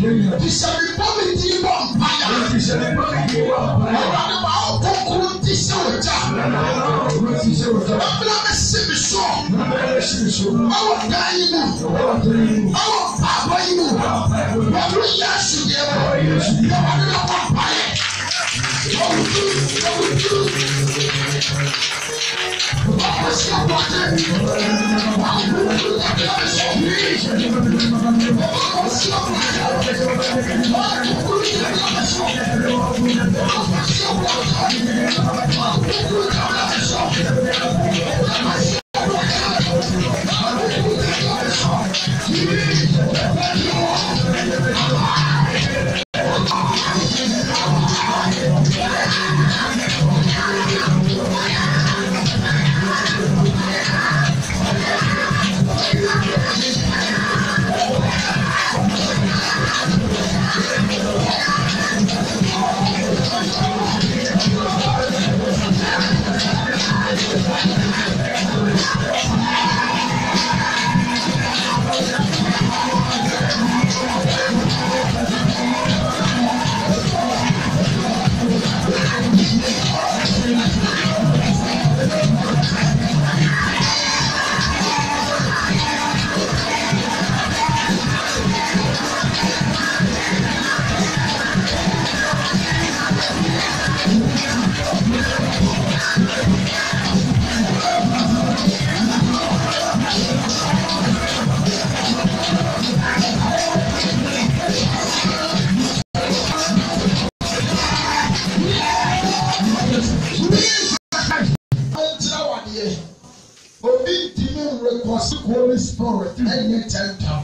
Speaker 1: Holy Spirit and your temple.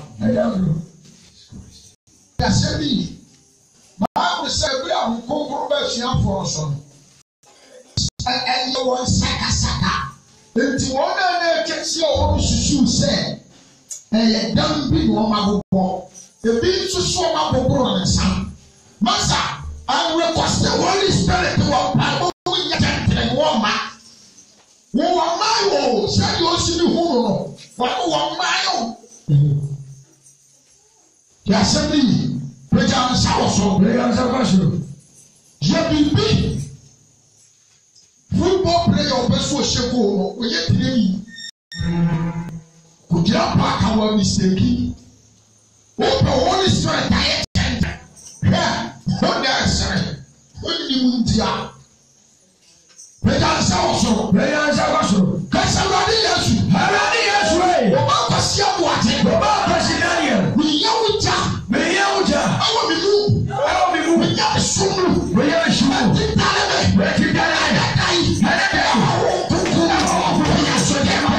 Speaker 1: Yasebi, Bible say we are controversial for us. And you want saka. Into one and can see what you say. And don't be one of the beach to swim up a bro and son. Master, I request the Holy Spirit to walk by and woman. Who are my walls? Say you see who. What one mile? Yasebi, Prejan Sawaso, Prejan Sawaso. Yabibi. Football player, best for Sheko, we get today. Could you pack our mistake? What the Holy Spirit diet? Yeah, what that's what do you mean, dear? Prejan Sawaso, Prejan Sawaso. Kasabadi Yasu, Haradi Yasu. Oba kwasi abuate. Oba kwasi Daniel. Miyawuja. Miyawuja. Awo bimu. Awo bimu. Miyawusumu. Miyawusumu. Titalebe. Titalebe. Akai. Akai. Awo kuku. Awo kuku. Yasodema.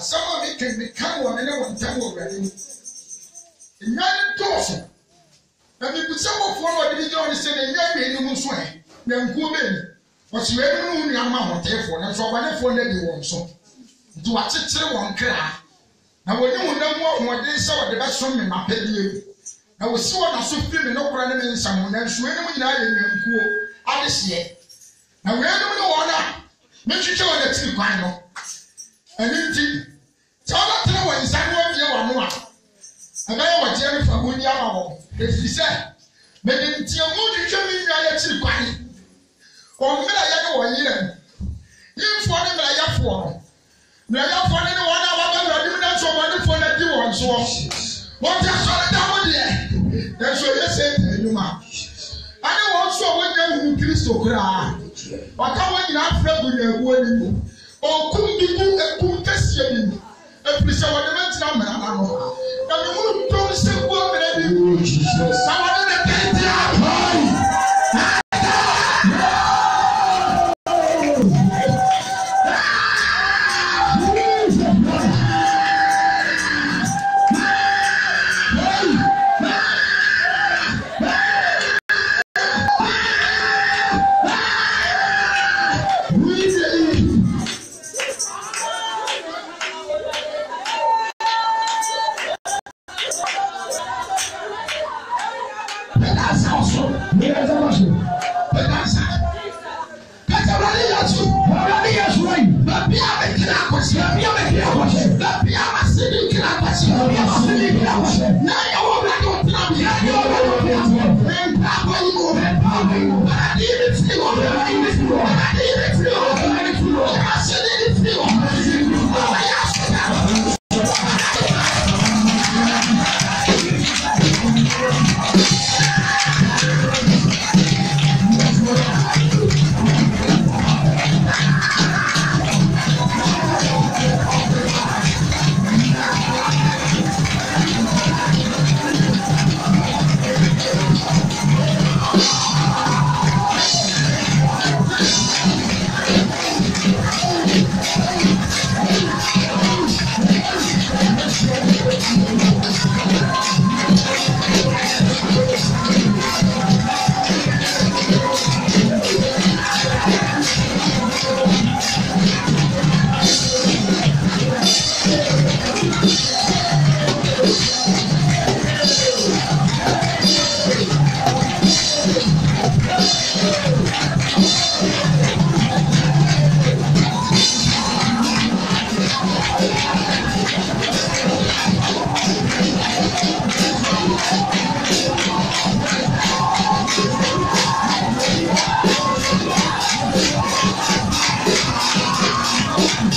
Speaker 1: asama me can be come on and one time already. In nine dozen. And if some of what the John said, and young men who sway, then go in. But you ever knew your mamma, therefore, and so I for lady one so. Do I say one cry? Now, when you know what they saw the best from my penny. I was so on a supreme no running in someone else, when we are in cool. I just yet. Now, we don't know what make you show that you find. And indeed, tell that to know inside one year or more. And I was Jerry from William, as he said, maybe until you show me your actually find. Or may I go a year? You for them, I have for. May I have for anyone I want to so money for that you want so. What just saw the double there? That's what you said, you man. I don't want so when you Christo cry. But how when you have friends with your wedding? Or could be a cool test you? A piece of the number. And you don't say, well, someone in the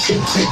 Speaker 2: Thank you.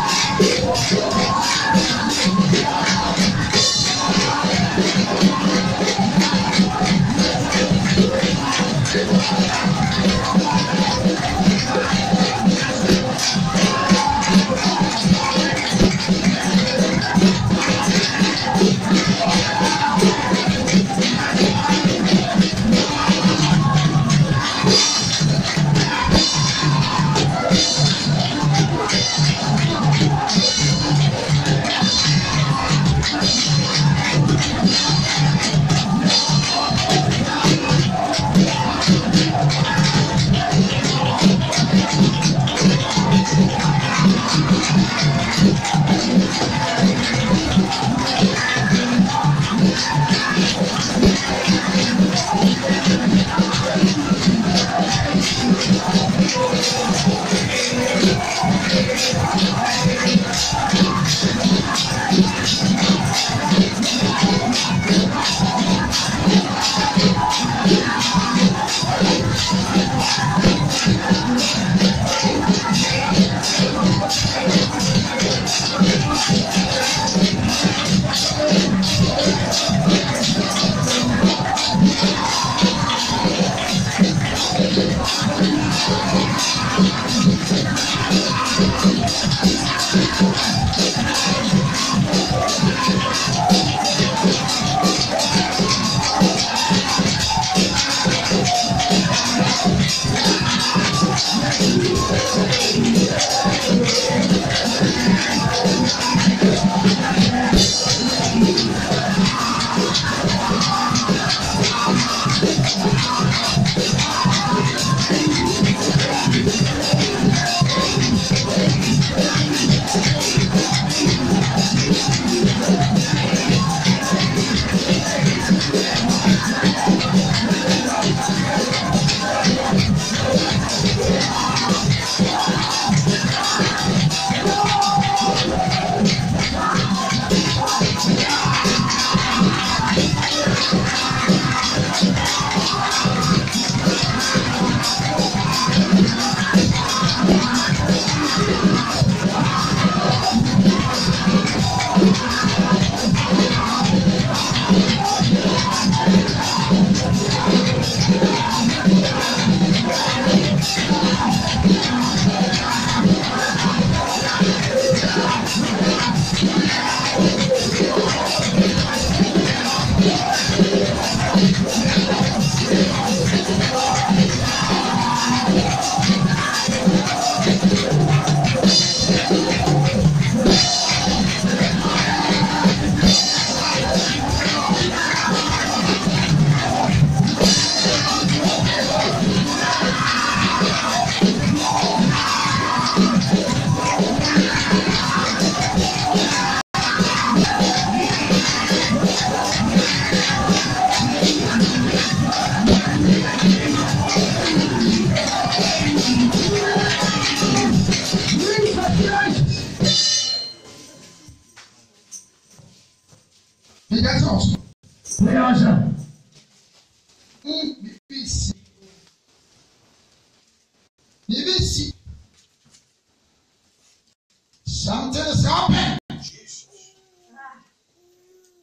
Speaker 2: Something is happening.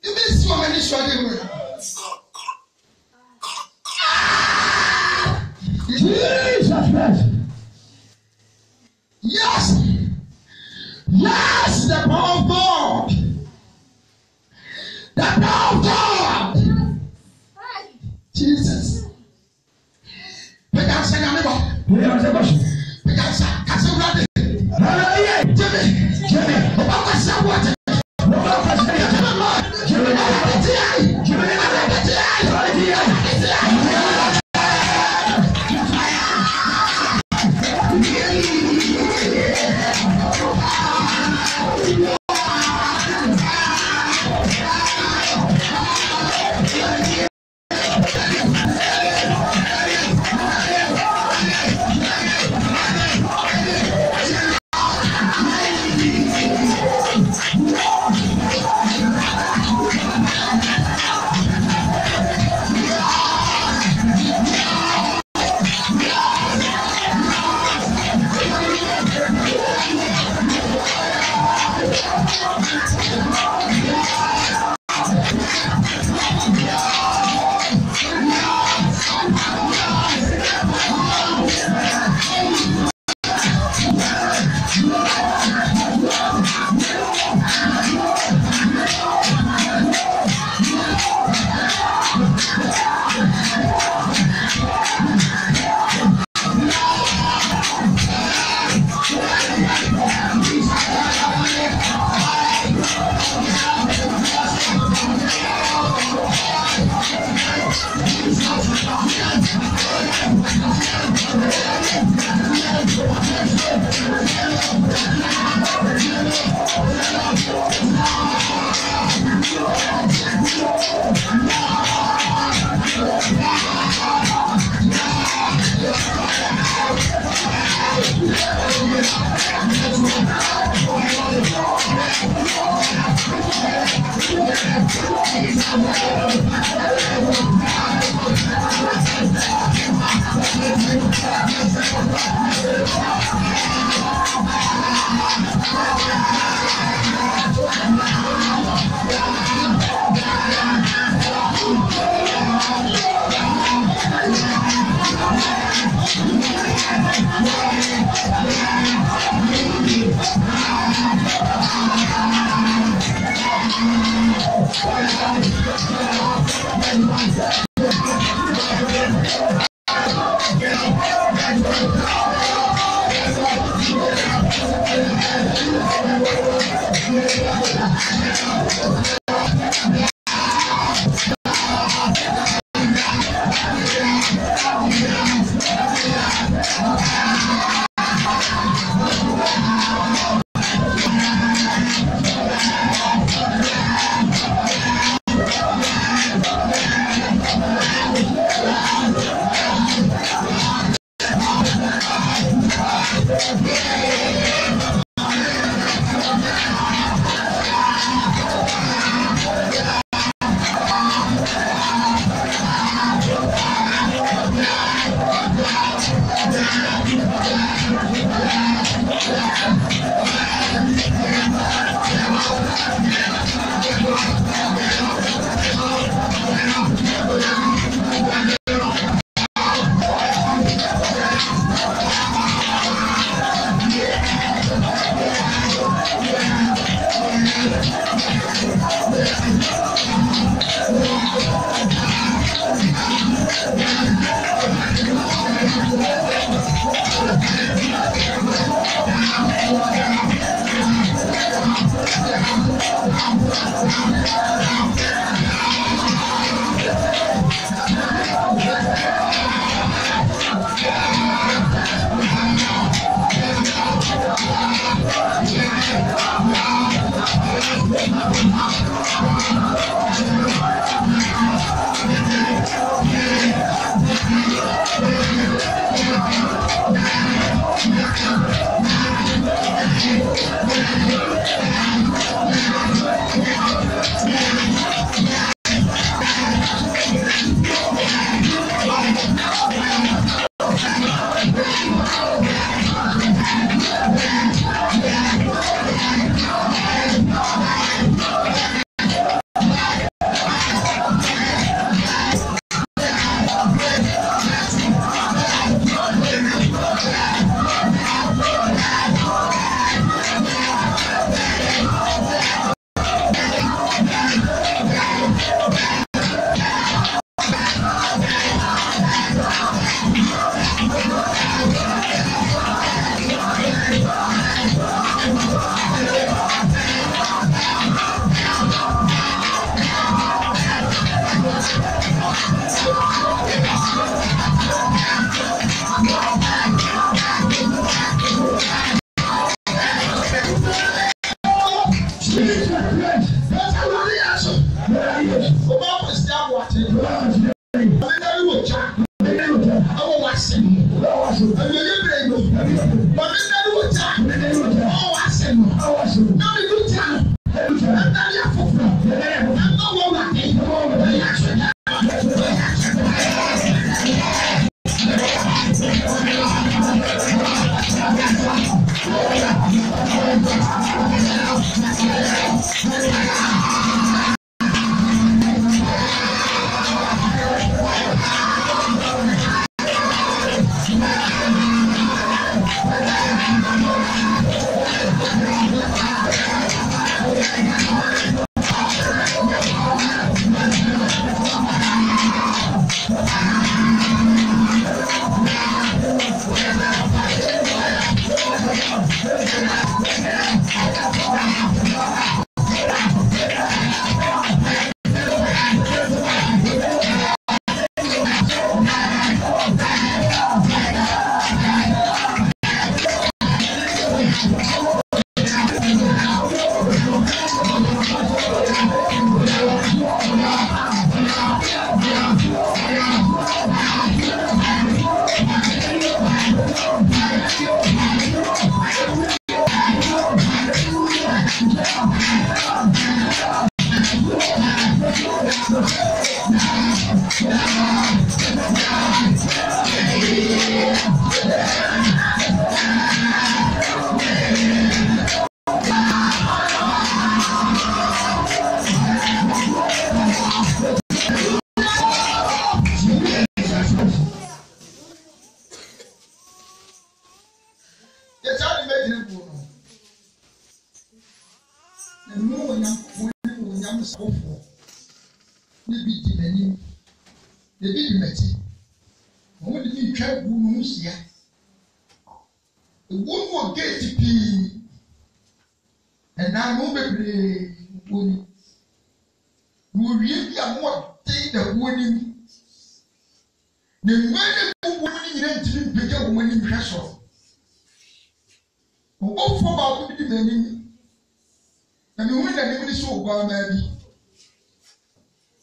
Speaker 2: You miss your ministry.
Speaker 3: Jesus Christ.
Speaker 2: Yes. Yes, the power of God. The power of God. Jesus. Because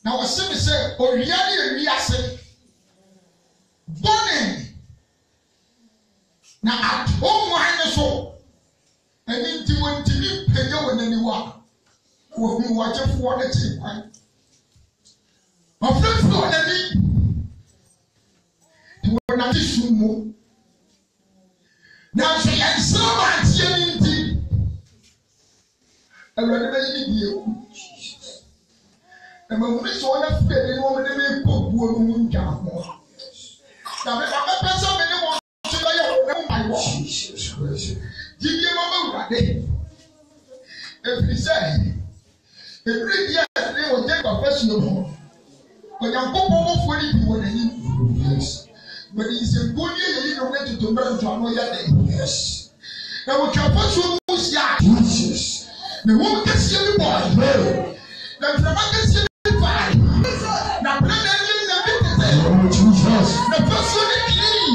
Speaker 4: Now, what some say, or really, we are saying, Bonnie. Now, at home, I so, and into when to be paid when anyone will be watching for the team. My friends know the need to when I just move. Now, say, and so much, you and when they need you. And when we saw that feeling, when they make good woman, now, the person may want to know my watch. Jesus Christ. Give you a moment. If he said, every year they will take a professional. But I'm going for it more than you. Yes. But it's a good year, you don't get to learn to another day. Yes. Now, we can put you on yard. Jesus. The woman gets you boy. Now, the man gets you. Now, Jesus. The person is clean.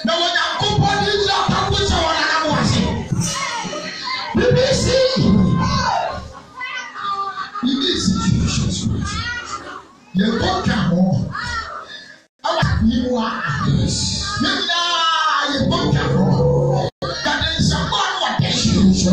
Speaker 4: Now, when I go on this, I wish I want to BBC. Jesus. You don't come on. You are. You don't come on. That is someone what they Jesus.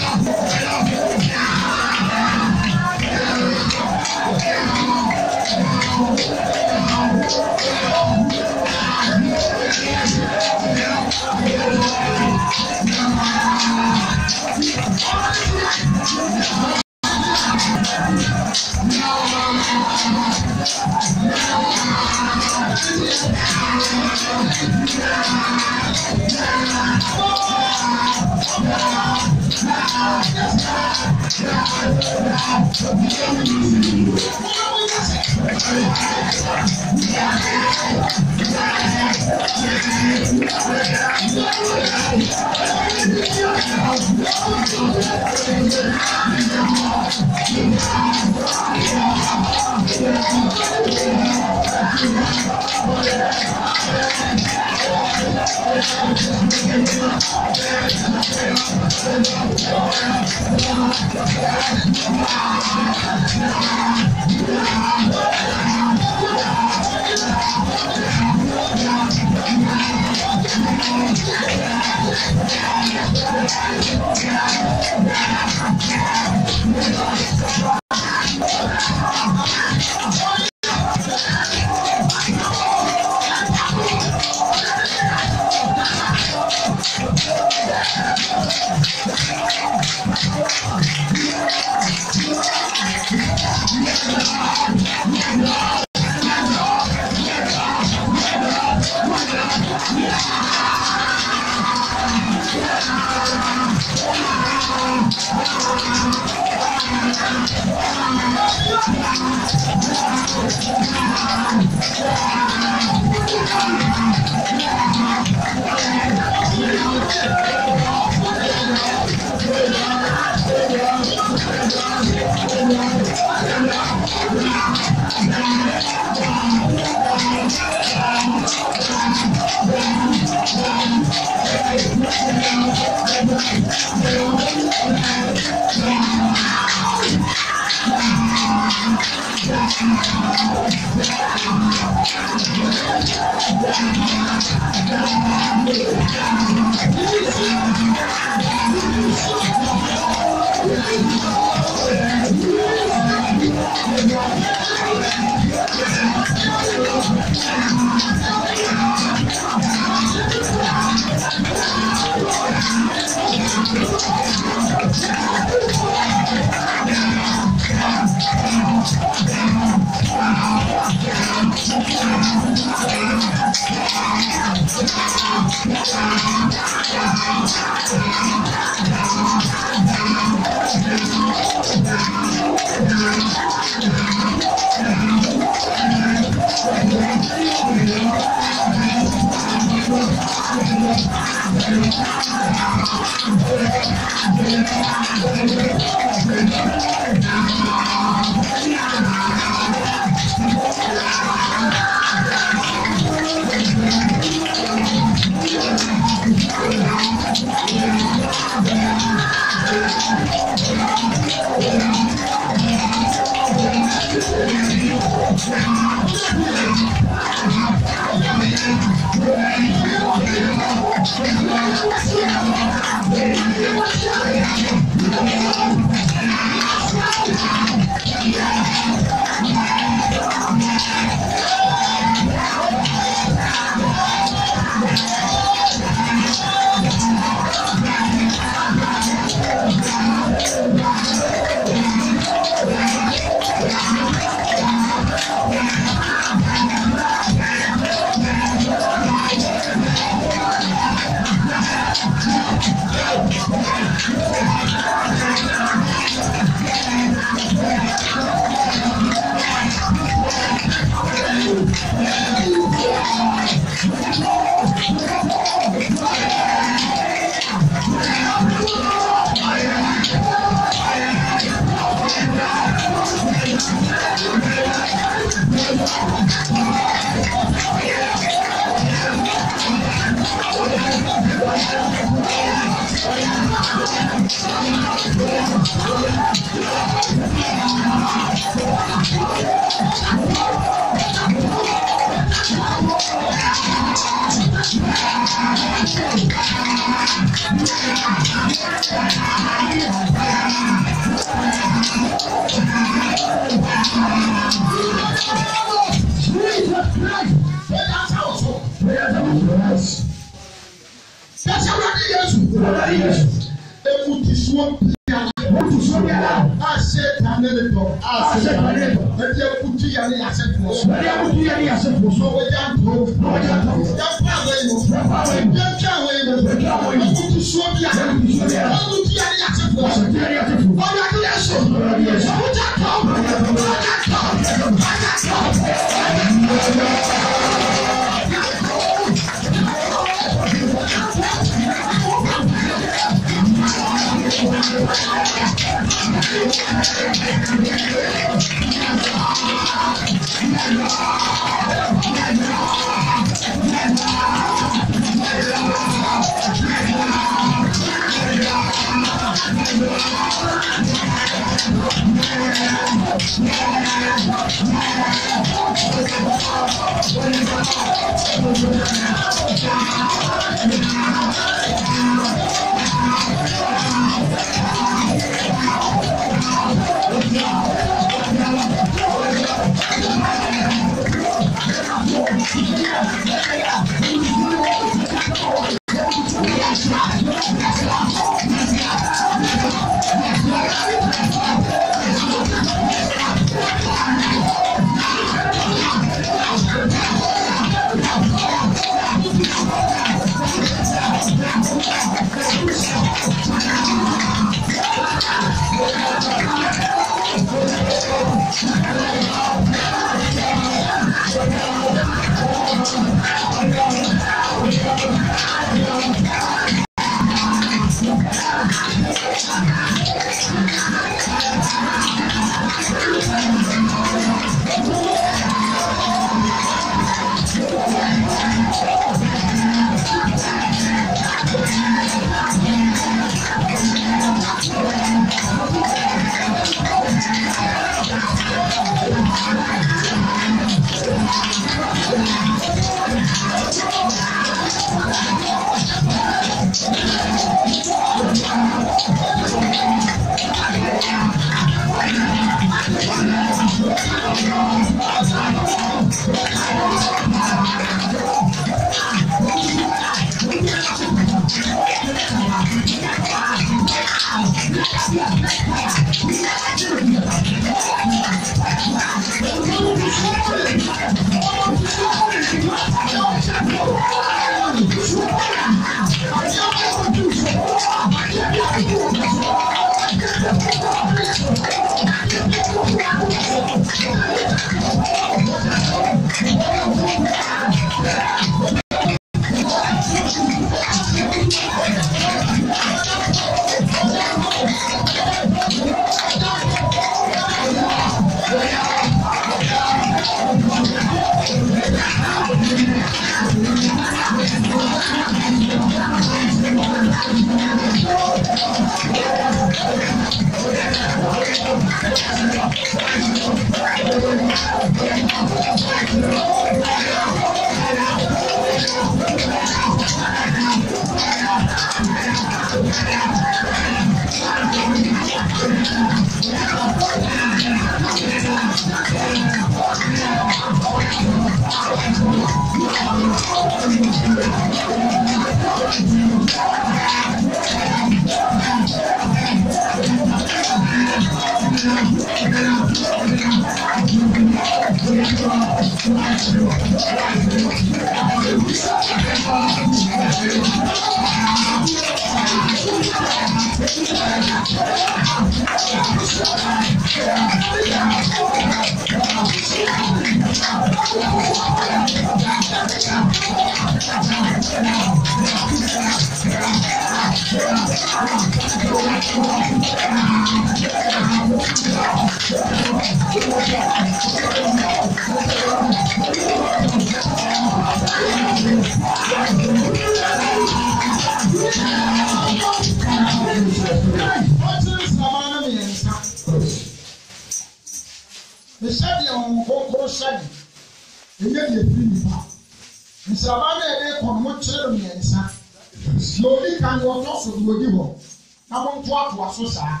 Speaker 4: na mo nto ato aso saa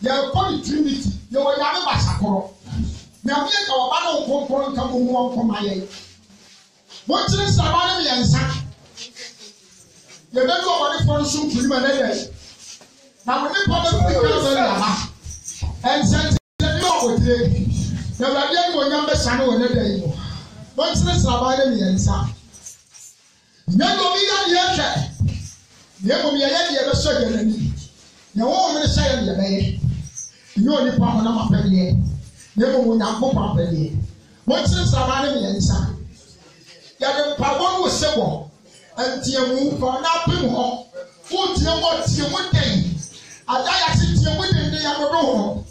Speaker 4: yɛ kɔ Trinity yɛ wɔ nyame basakoro nyame ka ɔba na nkonkoro nka mo mu nkɔma yɛ mo kyerɛ saba ne mmiɛnsa yɛ bɛdu ɔbɔnefoɔ no so nkuni ma ne yɛ na mo nipa bɛ fi kala bɛ yaba ɛnsɛnsɛn ɔwɔtire na awurade ani wɔ nyam bɛhyɛ wɔ ne da yi mu mo kyerɛ saba ne mmiɛnsa nyɛ omi yɛ deɛ hwɛ nyɛ omi yɛ deɛ bɛhyɛ yɛ n'ani nyɛ wɔn mo ne hyɛ yɛ deɛ bɛyɛ nyɛ onipa ho na ma pɛ deɛ nyɛ mo nyampo pa pɛ deɛ mo kyerɛ saba ne mmiɛnsa yɛde mpaboa no wɔ sebɔ ntiamu fa na apem hɔ wotie mo tie mo den ada yɛ se tie mo den den yɛdodo hɔ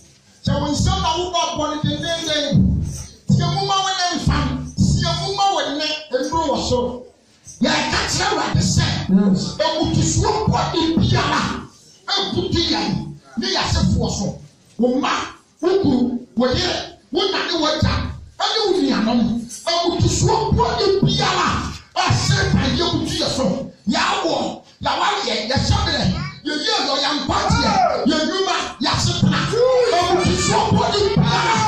Speaker 4: sɛ wo nsɛm na wobɔ abɔ no den den den tie mo ma wo ne mfam tie mo ma wo ne nduro wɔ so yɛka kyerɛ Awurade sɛ ɛmutusuo bɔde biara ɛbutu yɛn ne yɛasefoɔ so wo mma wo kuru wo yere wo nane wagya ɛne wo nuanom ɛmutusuo bɔde biara ɔsɛ pa yɛ butu yɛ so yɛawɔ yɛwayɛ yɛhyɛberɛ yɛyɛ yɛmpateɛ yɛnwuma yɛasepena ɛmutusuo bɔde biara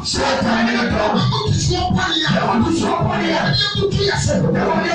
Speaker 1: Satan in the door. To swap on you. To swap on you. You do yourself. You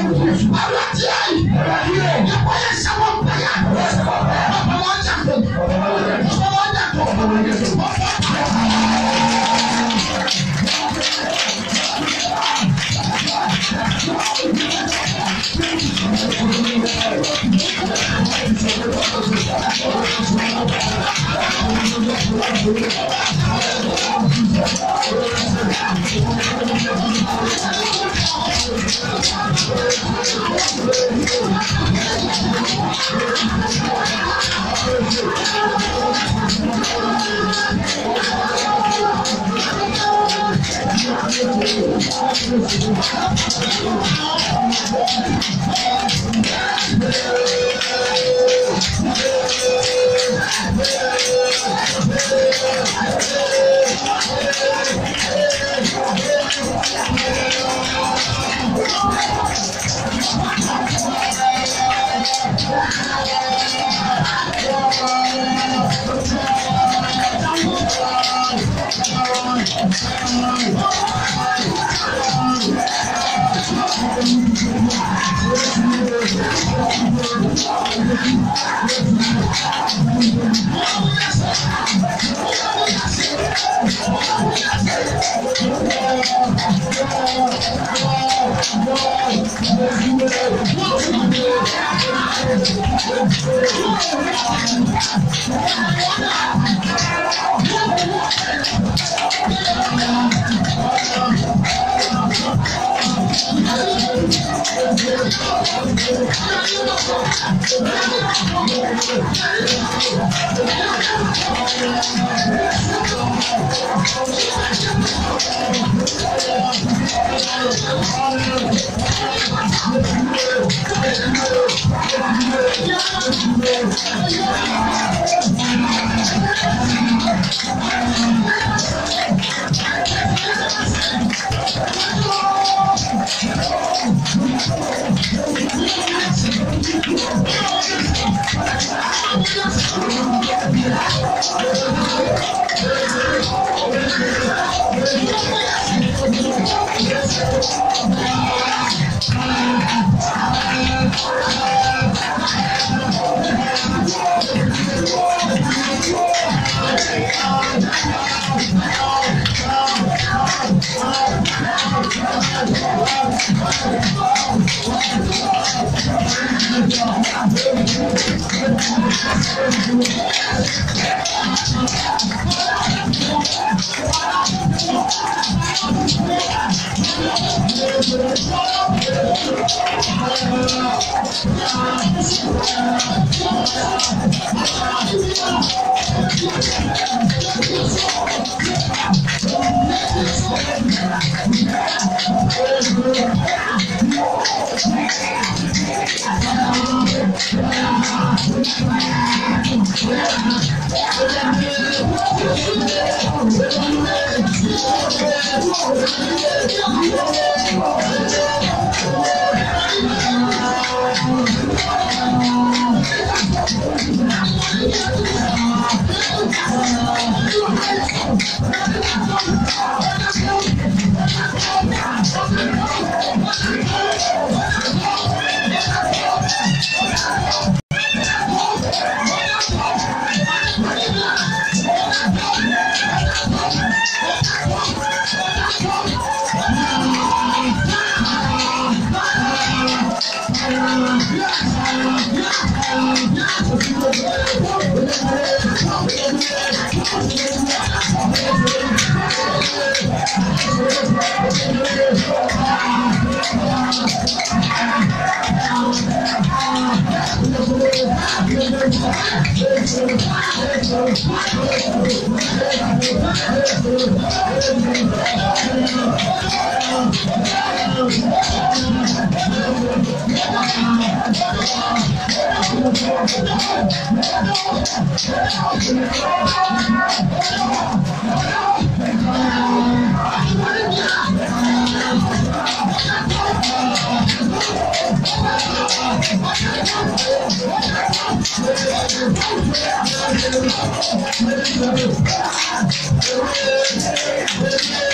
Speaker 4: Thank you.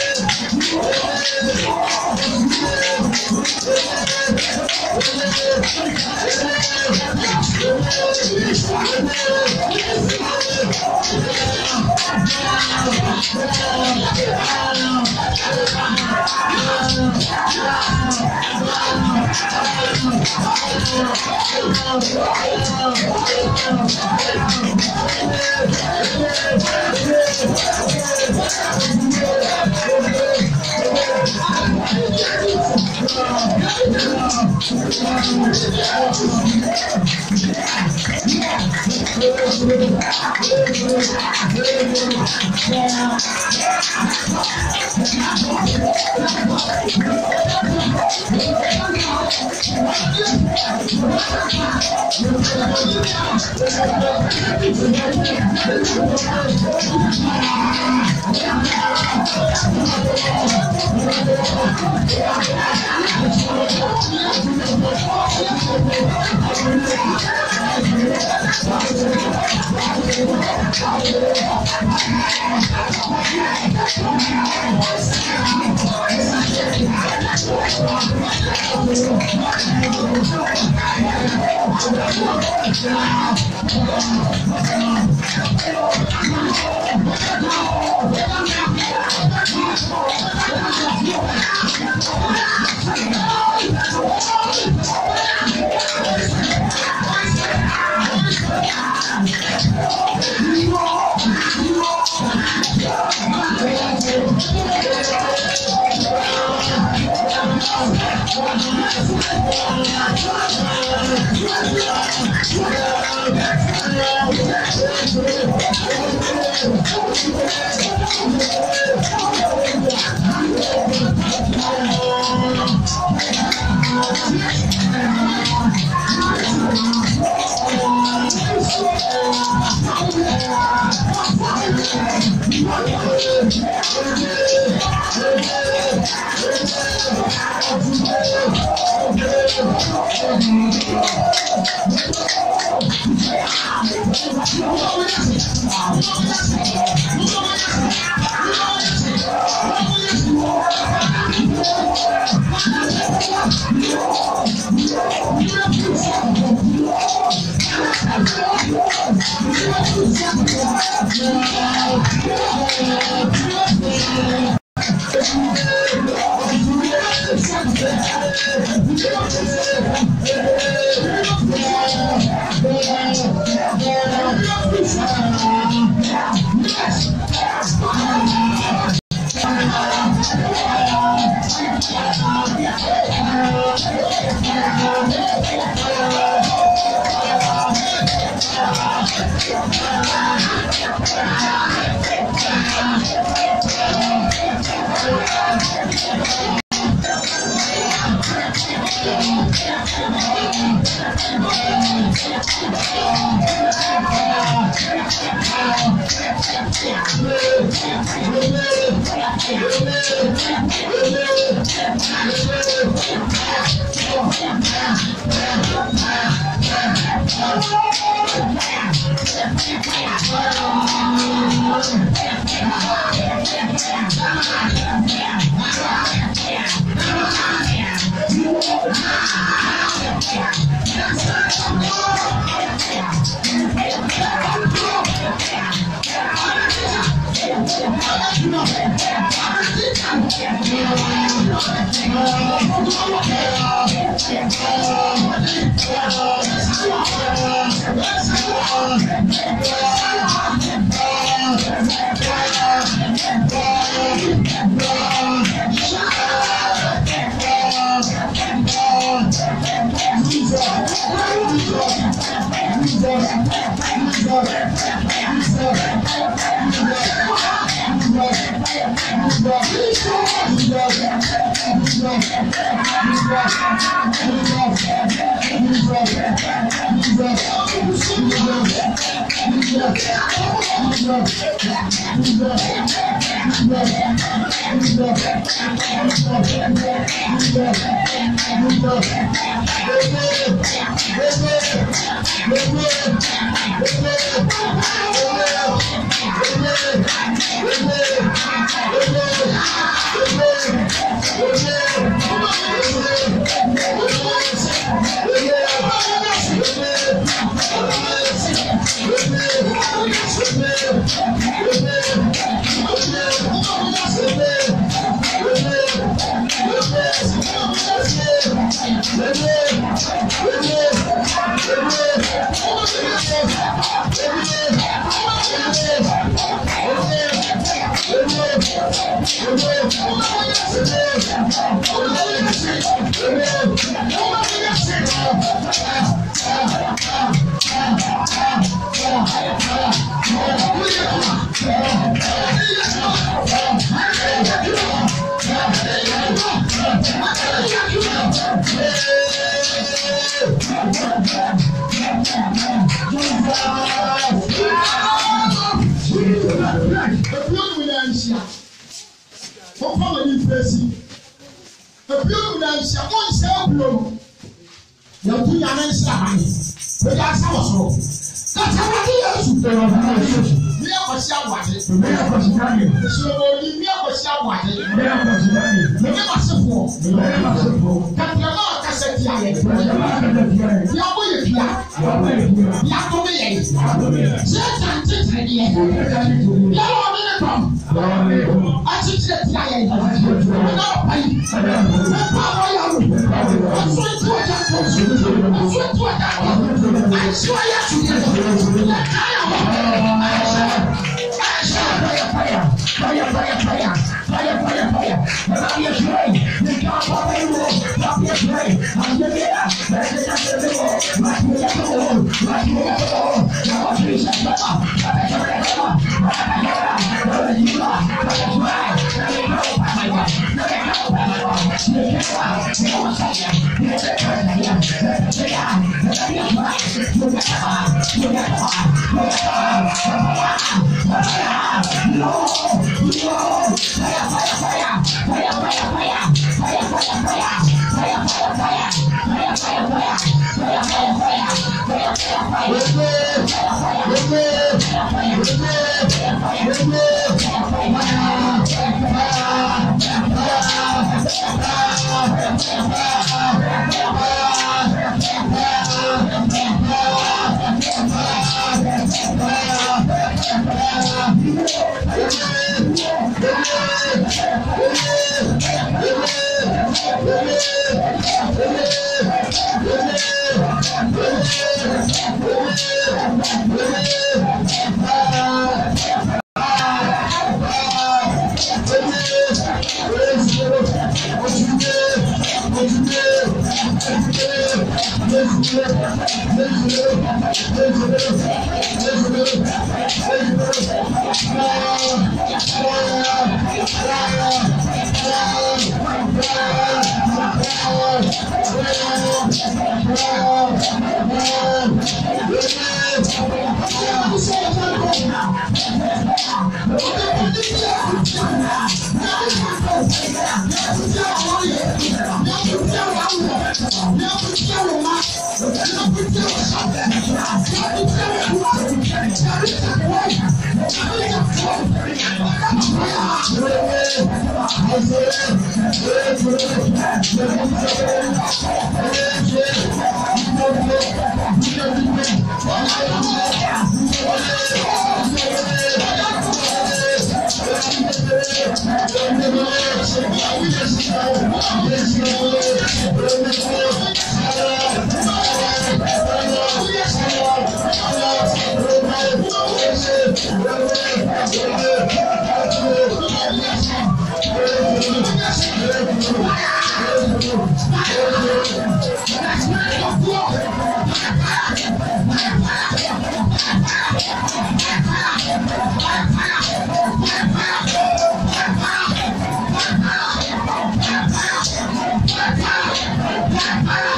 Speaker 1: Fire!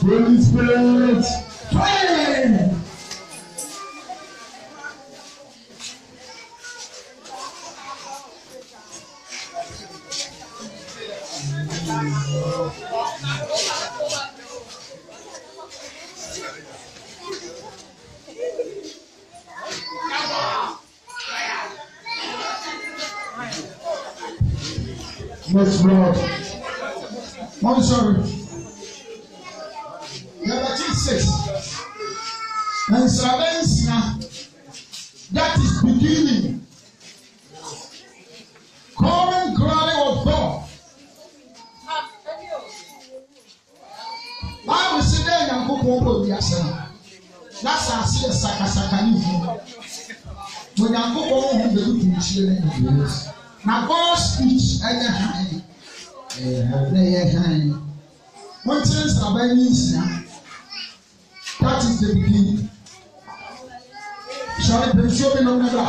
Speaker 3: Holy Spirit, fire! Yes, Lord.
Speaker 4: I'm sorry. Number 6. And Savensia, that is beginning. Current glory of God. I will sit there and go over the Asana. That's our Sakasakani. When I go over the looking children, now God's speech at the high. One chance Savensia. That is the beginning. Shall we show me no matter?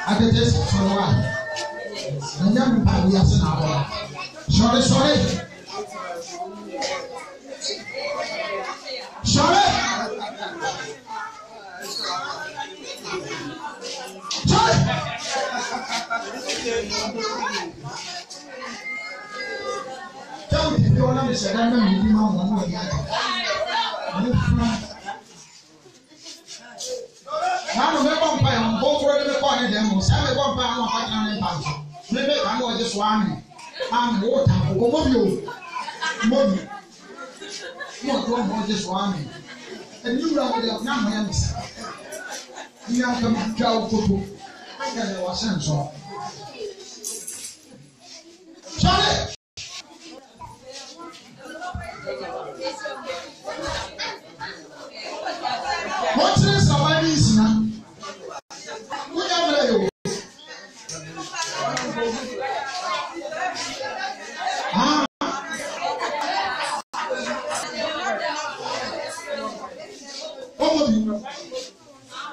Speaker 4: I can just for a while. And then we have the answer. Sorry. Sorry. Tell me if you want to say that I'm going to be one way. Now we go by go for the corner demo. Say we go by one partner in bank. Maybe I know just one. I'm water. Go move. Not one just one. And you are the number. You are coming down to I got a sense of Charlie. What is somebody is now? We are ready.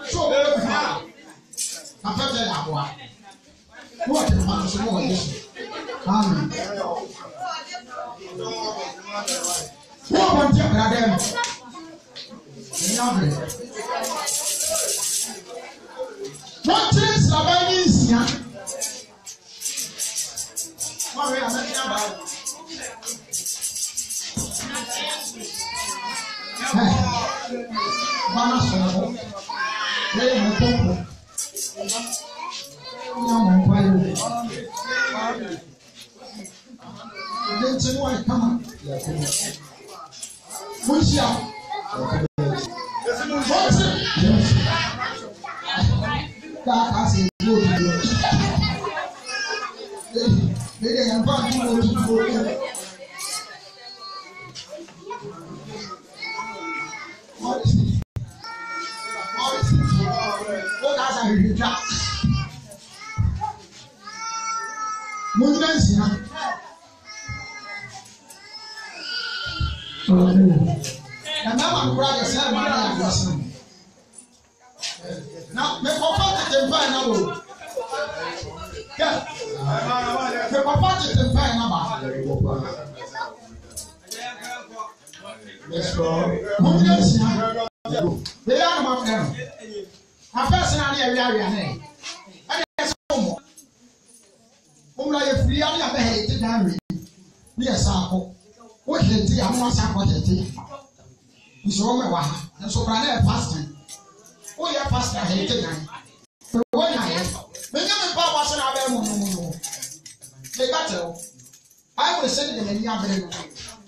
Speaker 4: So very far. I felt that one. What is my small issue? Amen. What want you to what is somebody is here? What are you talking about? Mama Solo, they are people. No one then say, why come on? Who's here? What's it? That has a good they are back to what is it? What has a retreat? Movements here. And now I'm glad to say, my son. Na me papa tete mpa na wo. Me papa tete mpa na ba.
Speaker 1: Yes, Lord.
Speaker 4: Mo ni esi ha. Be ya na ma fe no. Afese na na wi ne. Ade se mo. Mo la ye free ya na be he ti dan wi. Ni esa akọ. Wo heti amo asa akọ heti. Nso me wa ha. Nso bra na fasting. Wo ye fasting heti dan. Wo na ye. Me nya me pa wa se na be mo. Me ka tell. I will send them any other.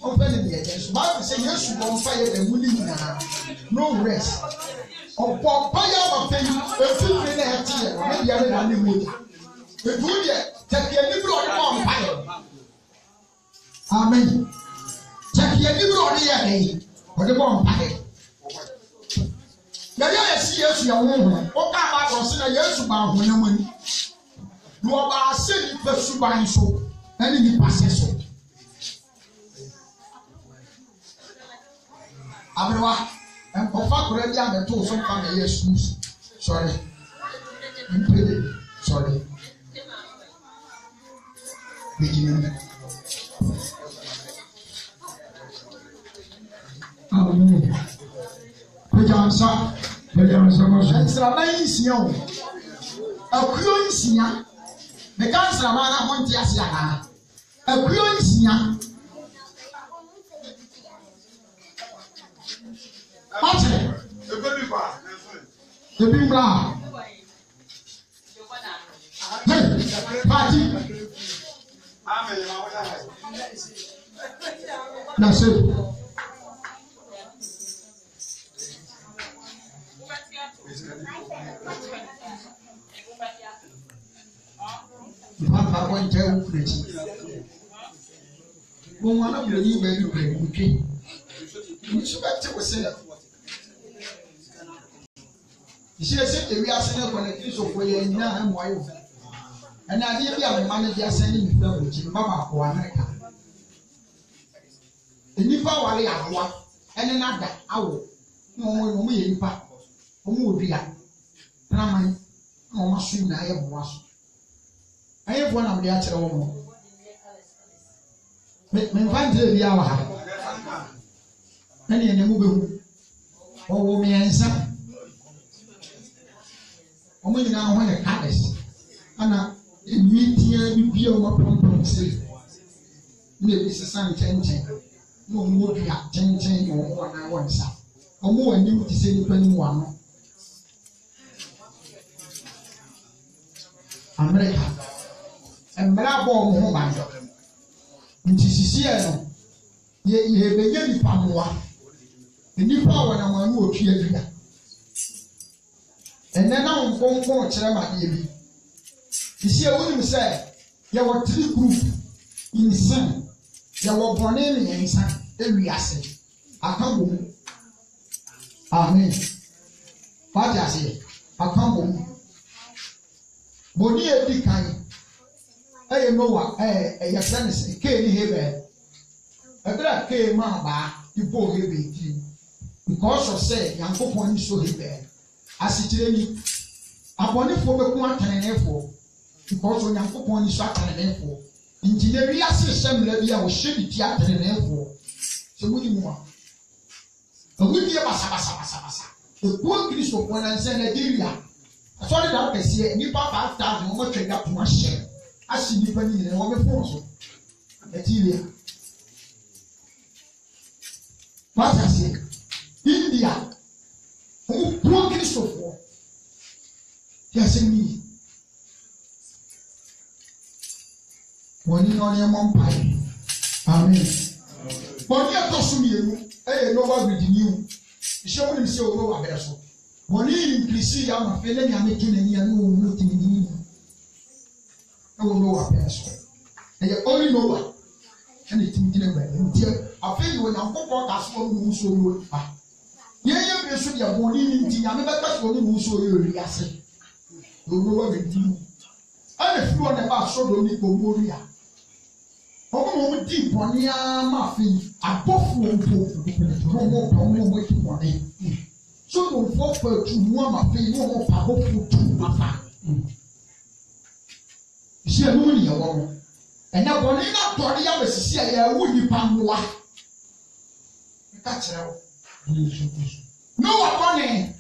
Speaker 4: Open the agents. Bible say yes, you won't fire the willing no rest. Or fire of pain, a few minutes here, maybe I don't know. The good yet, take your new on fire. Amen. Take your new on here, or the bomb fire. Now, yes, yes, your woman. What about consider yes, about women? You are saying the super so, and in the passes so. Abrewa, and Papa Grady and the two some family years. Sorry. Sorry. Beginning.
Speaker 3: Amen.
Speaker 4: Pejansa. Nsra na yinsia o. Akuyo yinsia. Me kan sra ma na ho ntia se ana. Akuyo yinsia. Match. The big bra. Party. That's it. Papa won't tell you pretty. One of you very great. You should have to say that. You see, I said we are sending for the kids of Way now and why. And I did have a manager sending me to Mama for America. The Nipa Wally at one and another hour. No, we in fact, who be at Raman, almost soon I have was. I have one of the actual woman. Me find the hour. Many in the movie. Oh, me and son. Omo nyina ho ne kades ana emitia bi bia o mapom se ne bi sesa ntenchen no mo bia tenchen no ho na wonsa omo wani ti se nipa ni mu ano America embra bo mo ho ban nti sisi e no ye beye nipa moa nipa wona manu otwa adua. And then I'm going to tell my baby. You see, I wouldn't say there were 3 groups in sin. There were born in and son. Every asset. I come home. Amen. What I say, I come home. Boni every kind. I know what your son is. Can't hear a black came out you both have it. Because of say, young people is so here. Asitireni abone fo be ku atanenefo because onyankopon ni so atanenefo engineer ase semla bia wo hye bi atanenefo so mudi mu a mudi basa the poor Christo for Nigeria sorry that person ni papa 5000 mo twega to ahye asi ni pani ni wo me fo so Nigeria what I say India who poor Christopher? Yes, me. When you know your mom pie. Amen. But you have to me, no one with you. Show him so low a vessel. When you increase your feeling, you're making any no thing. I will know a vessel. And you only know what. And it's in the I feel when I'm going to ask one who so low. Yeah, you should have born in India. I never got one who saw you. Yes, you know what we do. I if you want about so don't need Moria. Oh, deep on your muffin. I both won't put no more waiting for me. So no for to one of the more powerful to my she a woman, and now one in that body of a see a woody pamwa. That's how no one.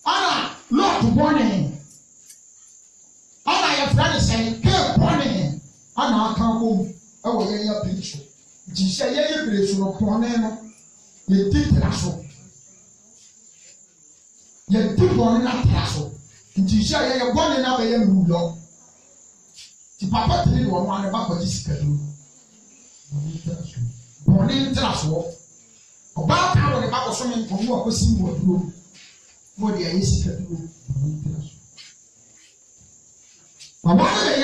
Speaker 4: Anna, Lord warning. Anna, your friend is saying, keep warning. Anna, come home. Oh, yeah, your picture. Jesus, yeah, you place on a corner. You did that. You did one in that castle. Jesus, yeah, you're born in a way you know. The papa did one about what this can do. Born in Traswo. About how the Bible summon from what was seen what room. What the IC can do. But one day,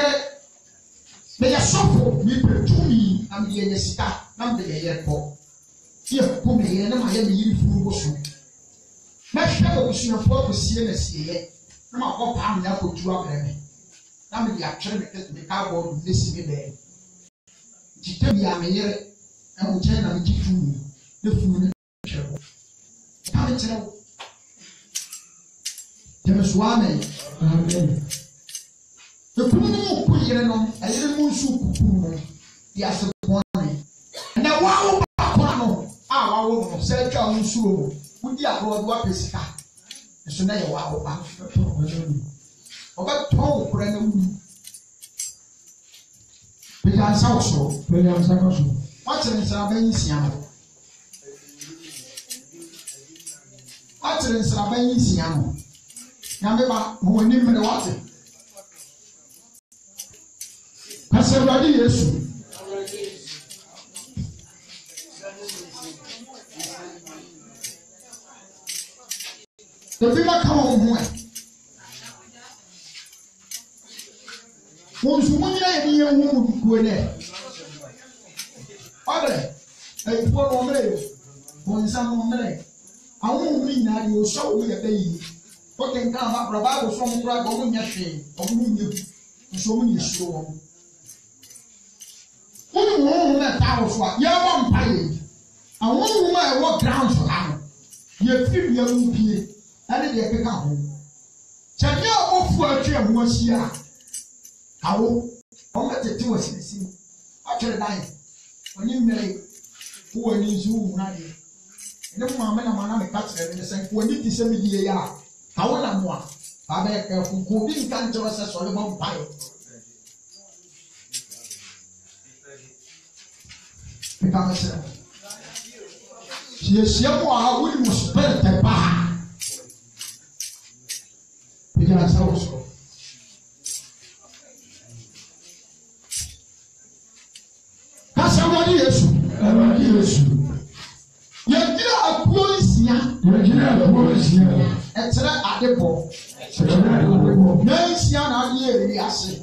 Speaker 4: they are so me to me, and the Yesica, and the airport. Here, come here, and I am a fool was. My shadow was in a fork with CNS. I'm a pop arm now for 2 hours. I'm the actual the cardboard listening there. She tell me I'm here, and will tell them to food. The food. Come and tell. There is one. The Kumu put in on a little soup. Yes, a morning. And now, wow, I will say, John Sue, would you have what is that? So now you are about told Brennan. Because also, what's in Sarabasiano? What's in Sarabasiano? Now, who knew the water? Pastor Radi Yesu. The people come on one. Once one day, you won't go there. Other, a poor woman, one some woman. I won't mean that you show me a baby. What can come up about from Brad on your shame, or you show me so. One woman that house, what you won't pay. And one woman walk down for her. You feel your own pay. And then they come home. Check your off for a chair once here. How? How much it was in the sea? After the night, when you marry, who are in Zoom, Nadi? And the woman and man, I catch them in the same when it is a media. How will I want? I beg who could be cancerous as all about pie. Become a self. She is young, I wouldn't spell the bar. Because also, somebody is you get a police here. It's at the ball. Nancy and I hear the acid.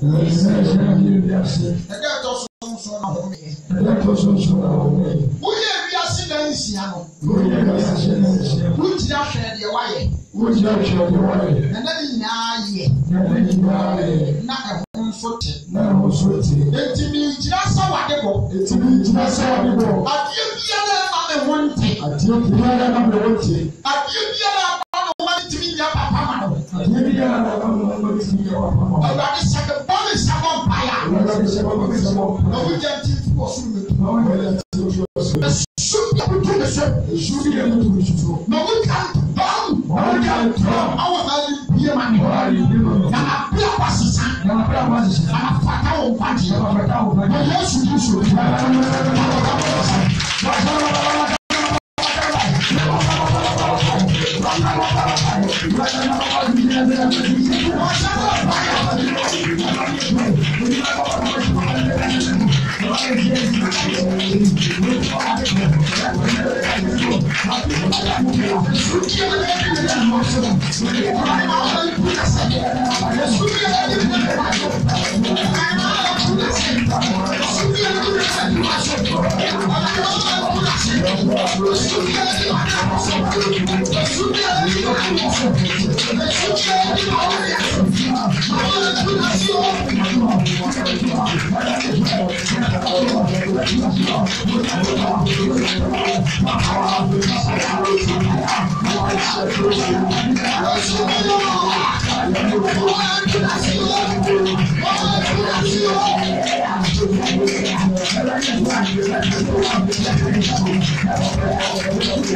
Speaker 4: Yes.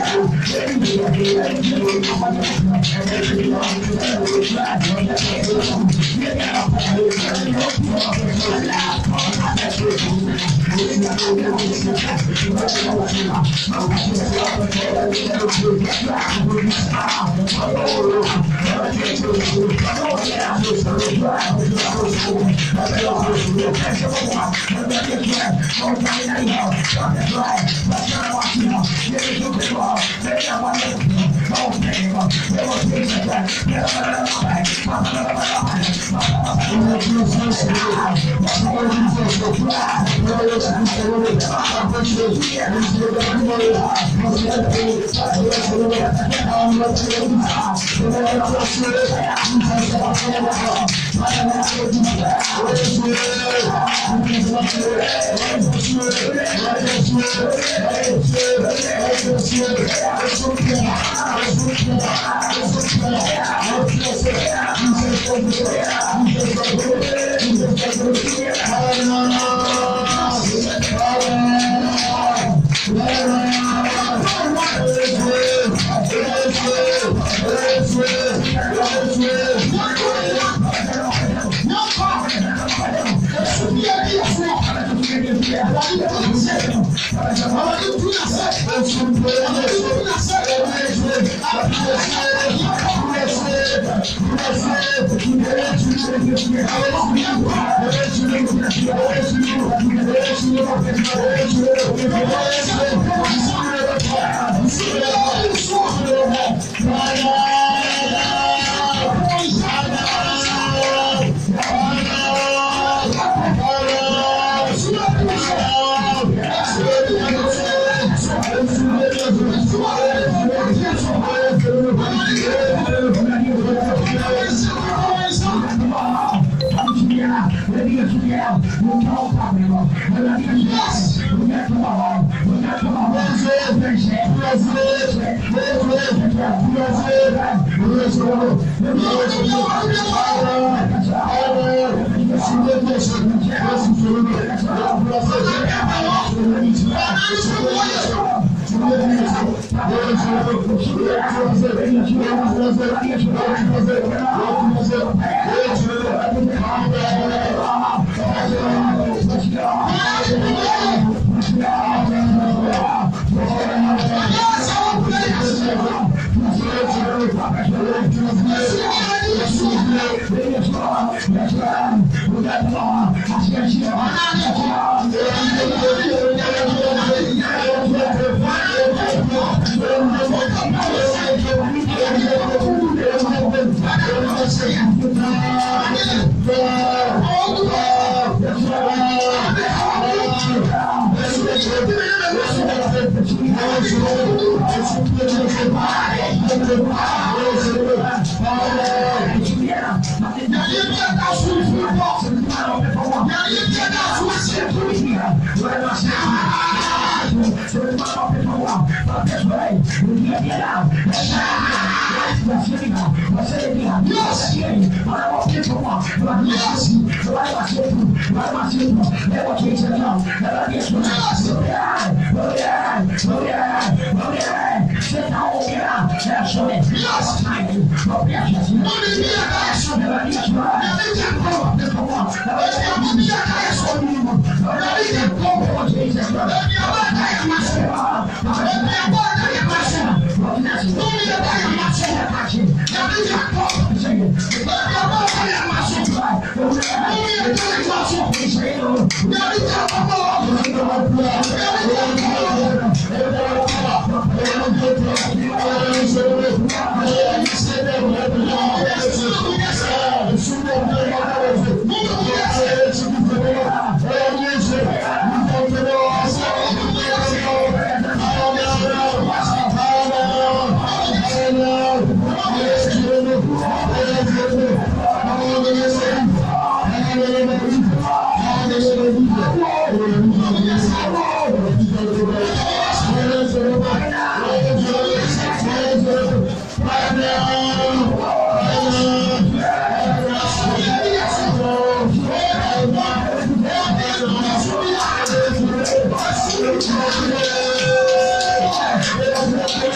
Speaker 4: Yeah.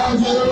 Speaker 3: Yeah.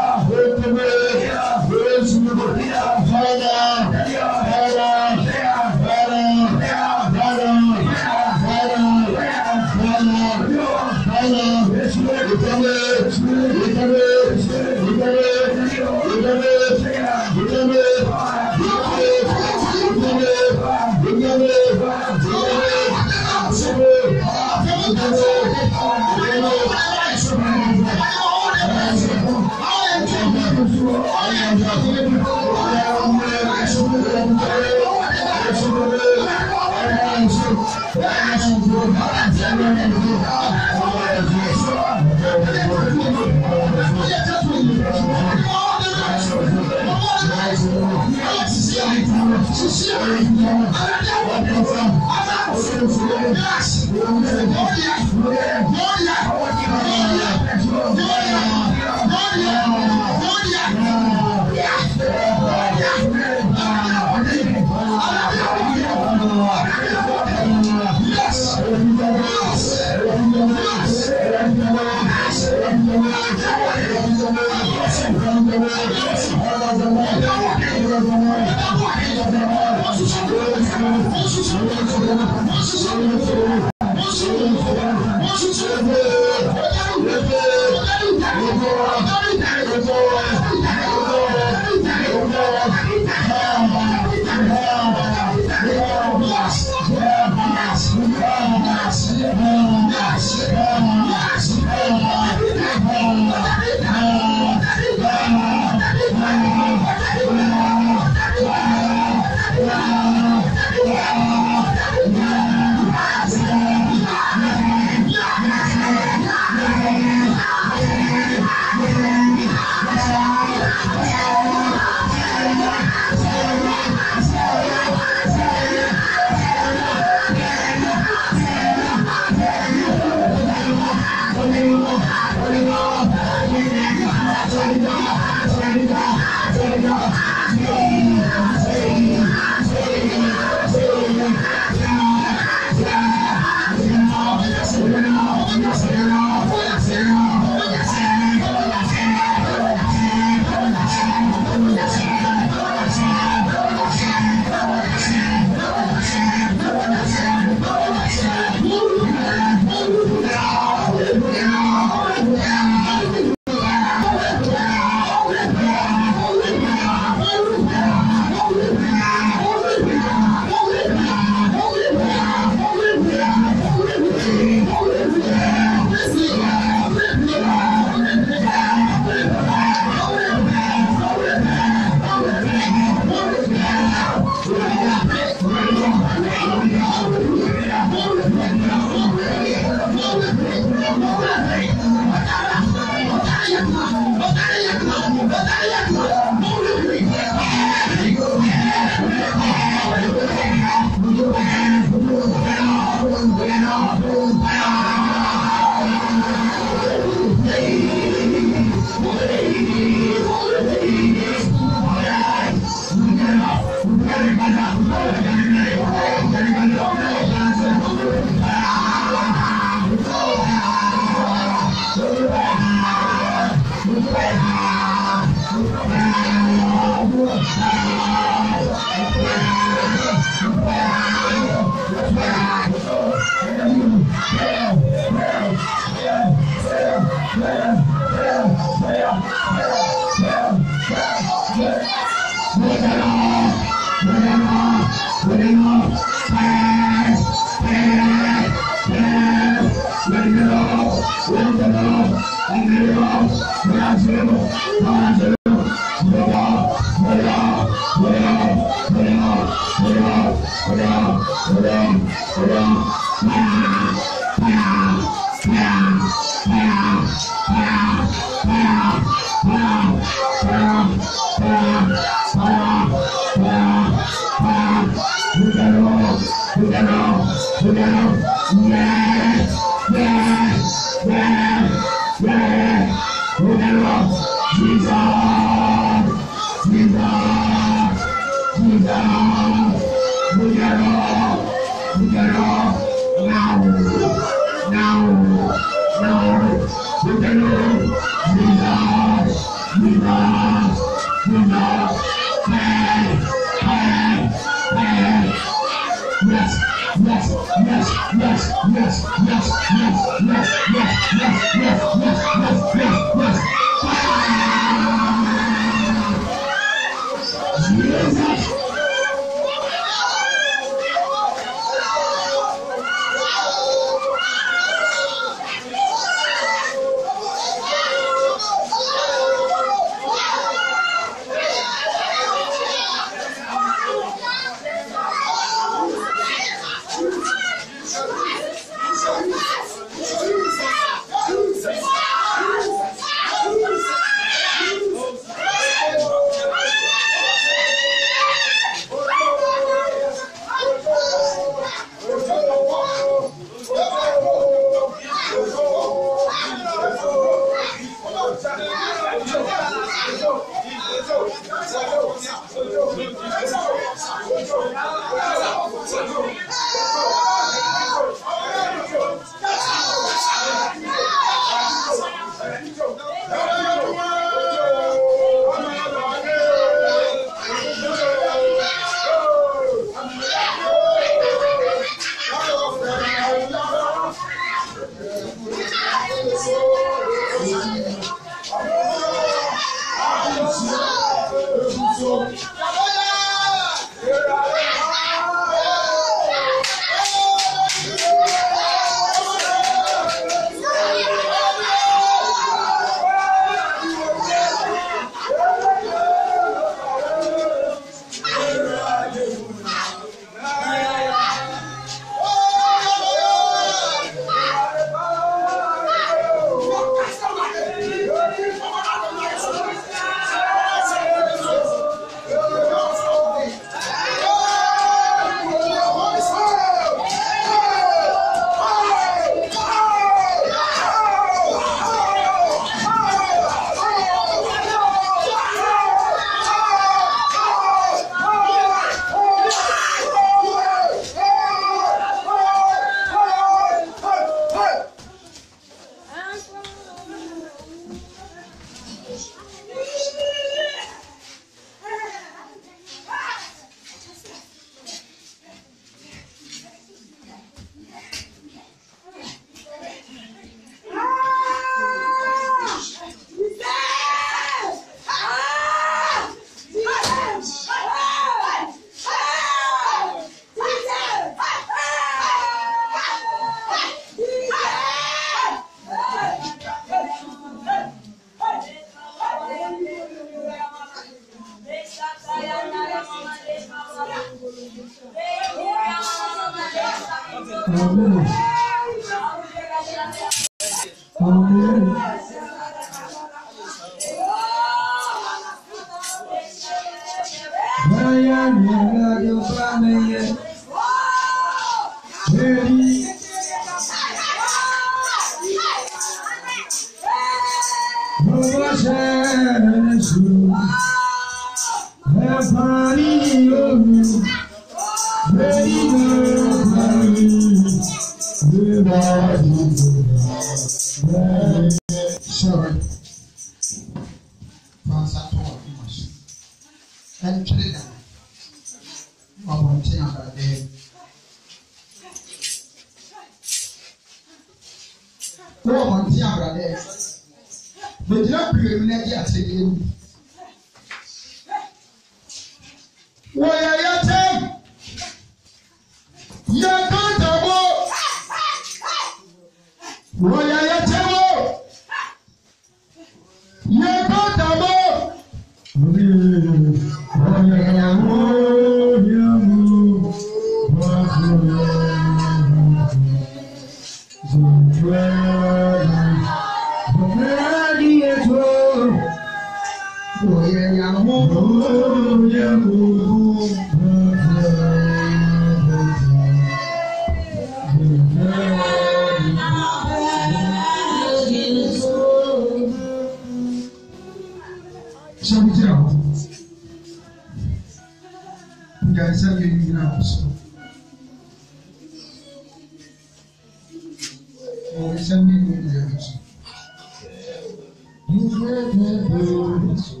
Speaker 3: You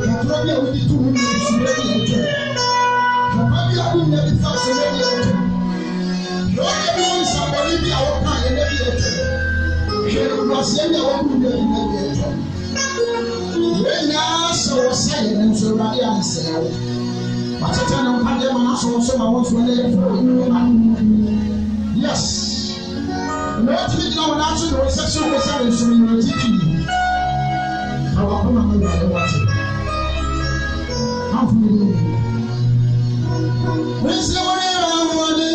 Speaker 4: Yàtọ̀ bí àwọn ti tún ní ìṣúná ní ọjọ́. Bàbá bí àwọn ìyẹn ti fa ìṣúná ní ọjọ́. Lọ́ọ̀dẹ̀ bí wọ́n ìṣàbọ̀ níbi àwọn kan yẹn lẹ́bi ọjọ́. Ìrọ̀lọ́sẹ̀ ní àwọn kúrò ní lẹ́bi ọjọ́. Ìwé náà sọ̀rọ̀ sẹ́yìn ní nsọ̀rọ̀ adé àǹsẹ̀yàwó. Wàtẹ́tẹ́ ní mpàdé wọn náà sọ̀rọ̀ sọ̀rọ̀ àwọn sọ̀rọ̀ lẹ́yìn fún mi. Yes. Lọ́ọ̀tì bí jìnnà wọn náà tún lọ́wọ́ sẹ́kṣọ̀ wọ́n sáré nsọ̀rọ̀ ìrọ̀ títì. Àwọn akọ́nà mi wà lọ́wọ́ àti. Wọ́n fún mi lóyún. Wọ́n ṣe wọ́n ní ìrọ̀ àwọn ọdẹ.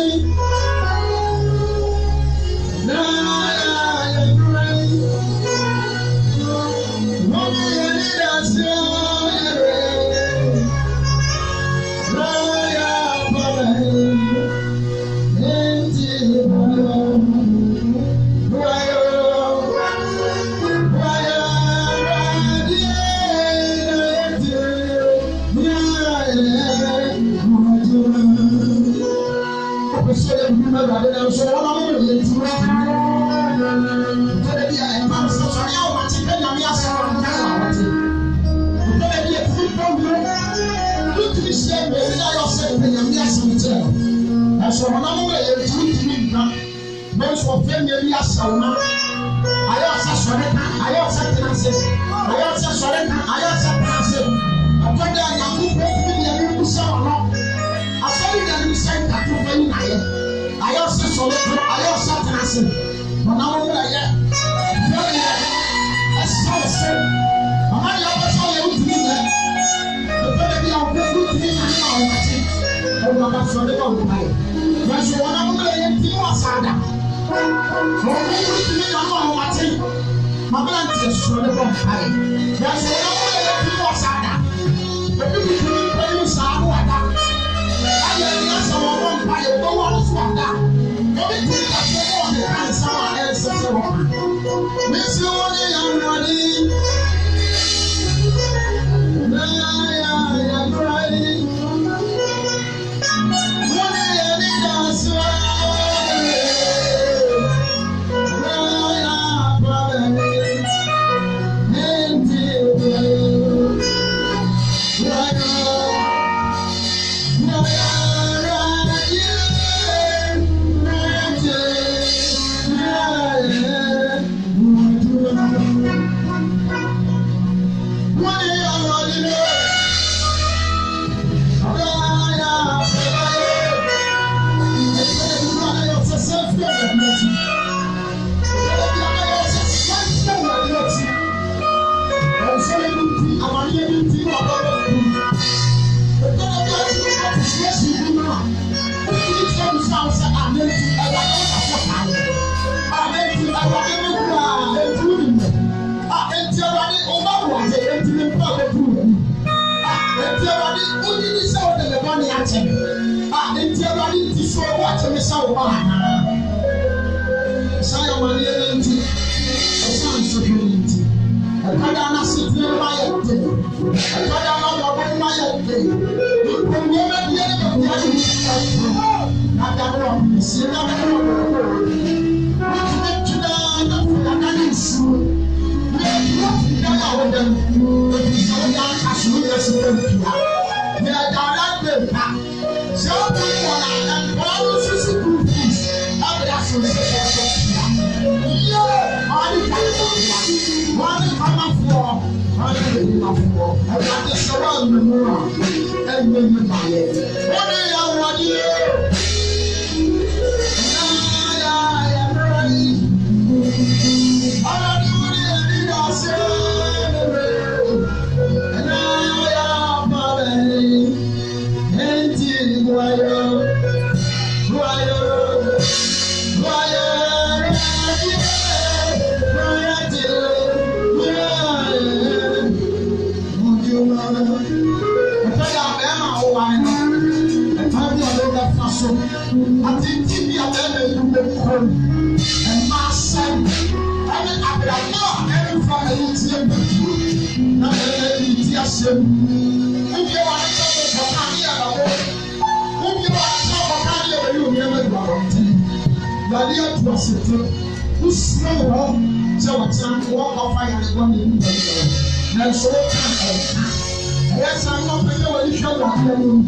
Speaker 4: Yes, I'm not going to show you.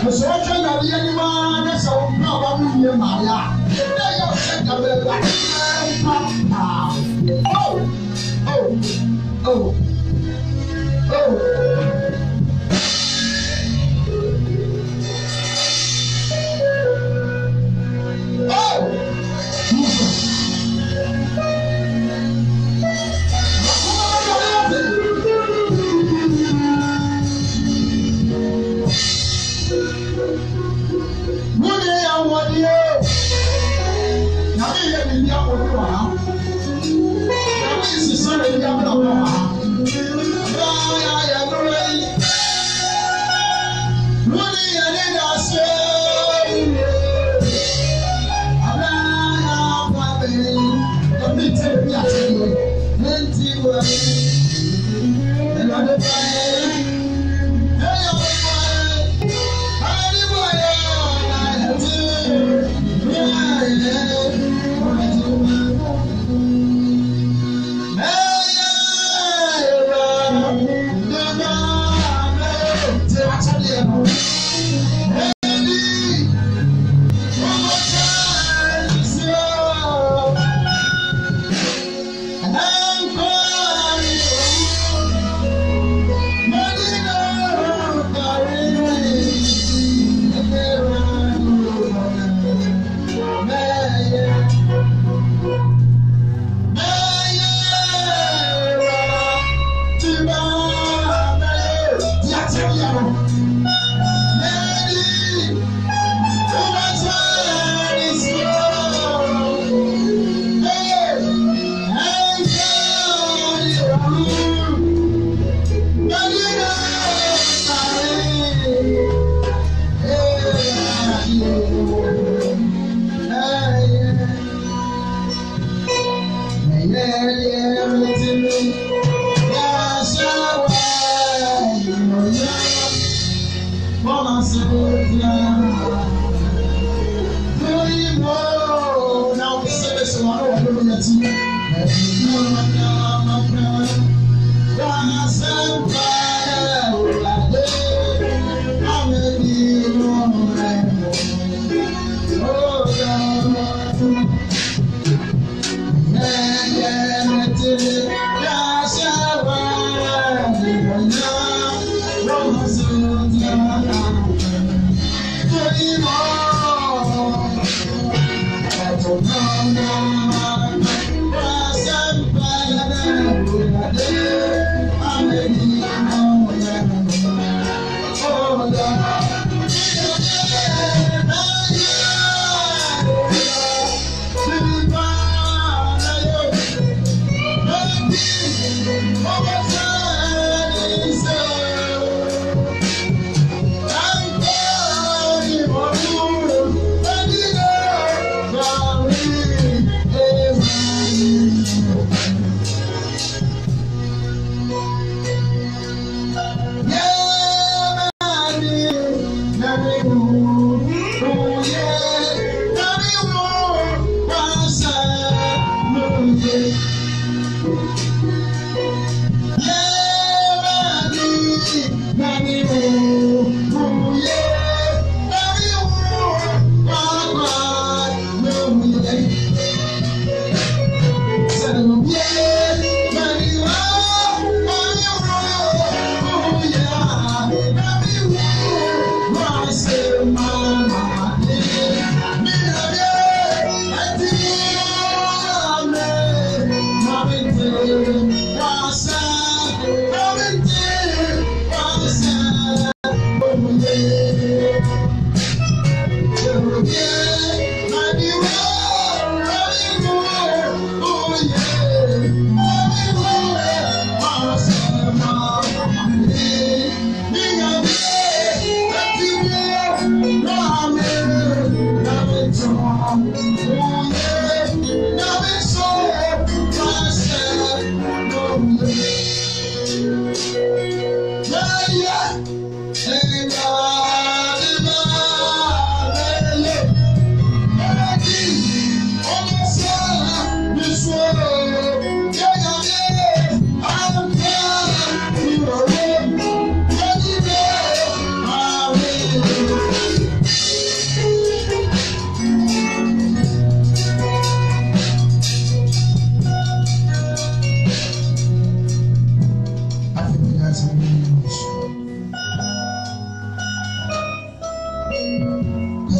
Speaker 4: The social media, you are the so problem in my life. They are set up like oh.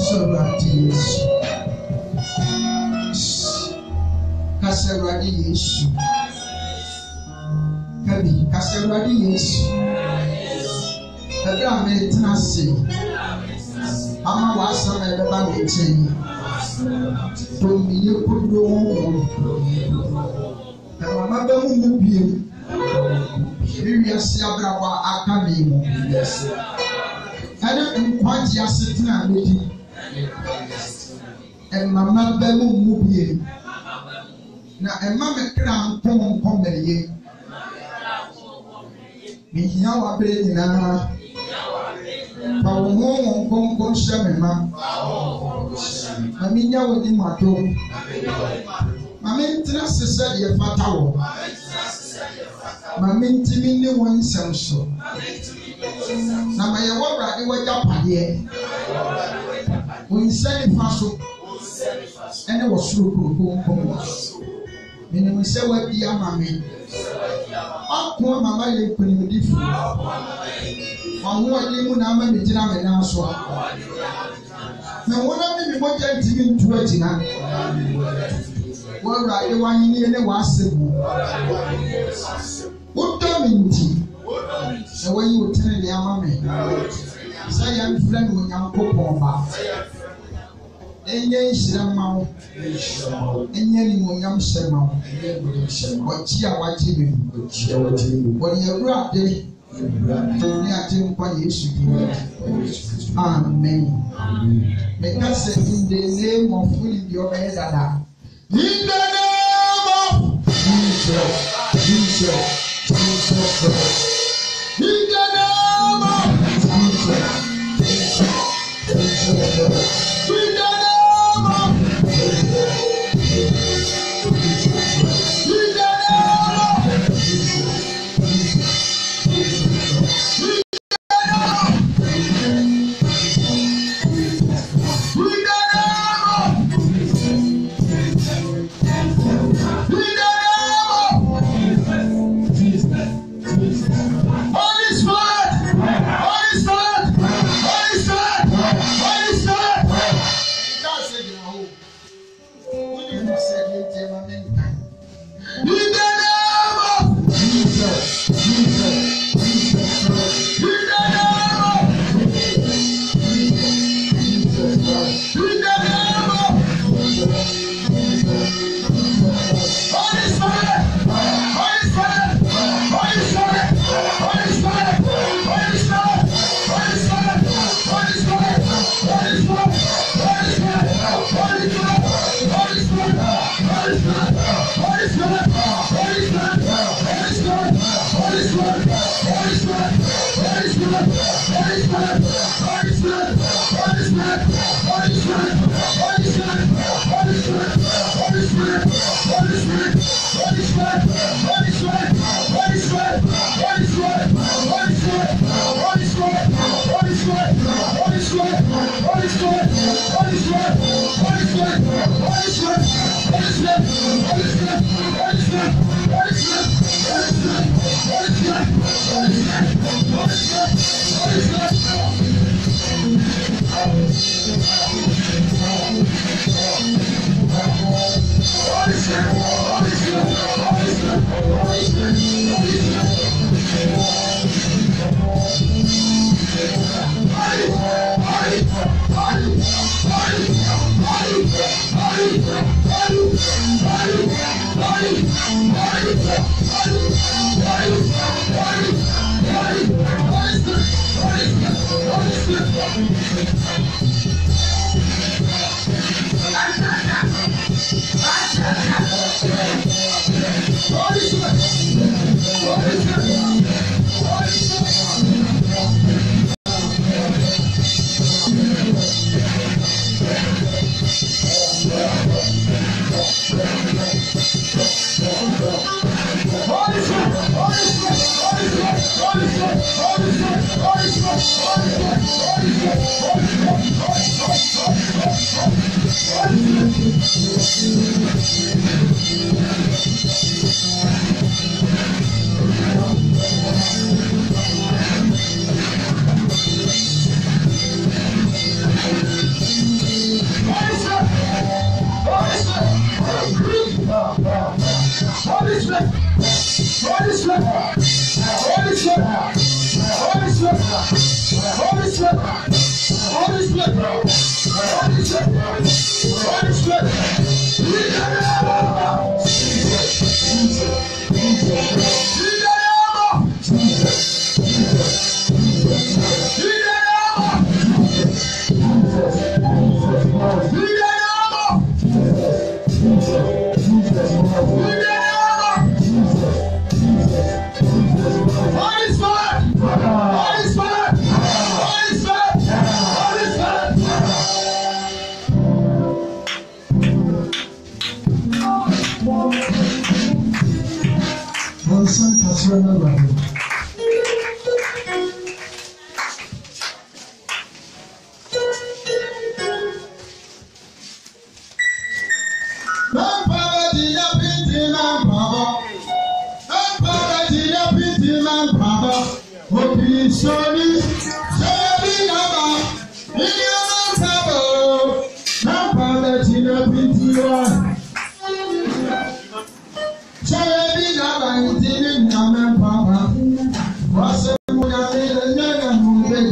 Speaker 4: Kasawurade Yesu. Kasawurade Yesu. Kabi Kasawurade Yesu. Kabi ametena se. Ama wasa na beba mechen. Tomiye kodo. Mama be mu biem. Wiase abrawa aka me mu. Ana nkwaji asetena medi. Mama be mu biem. Na mama kra nkon meriye. Mihia wa bre nyina. Pa wo nkon shemema. Mami nya wodi mato. Mami ntina sese ye fata wo. Mami ntimi ne won nsem so. Na ma ye wo brade wo japade. Wo nsani fa so. Ene wo suru ko. Mini mo se wa bi amame. Akwa mama ye kunimdifu. Mawo ye mu na ama me gina me na so. Na wona mi mo ja ntimi ntu agina. Wo brade wanyini ne wasebu. Udominti. Na wo yi otene ne amame. Say am friend wo nyankopon ba. Enye nshirama wo. Enye ni mo nyam shema wo. Ochi a waji me. Wo ye brade. Ni ati mpa Yesu di. Amen. Make us say in the name of your head. In the name of Jesus Christ. In the name of Jesus. In the name of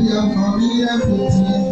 Speaker 4: di ọmọ mi yẹ fìtì.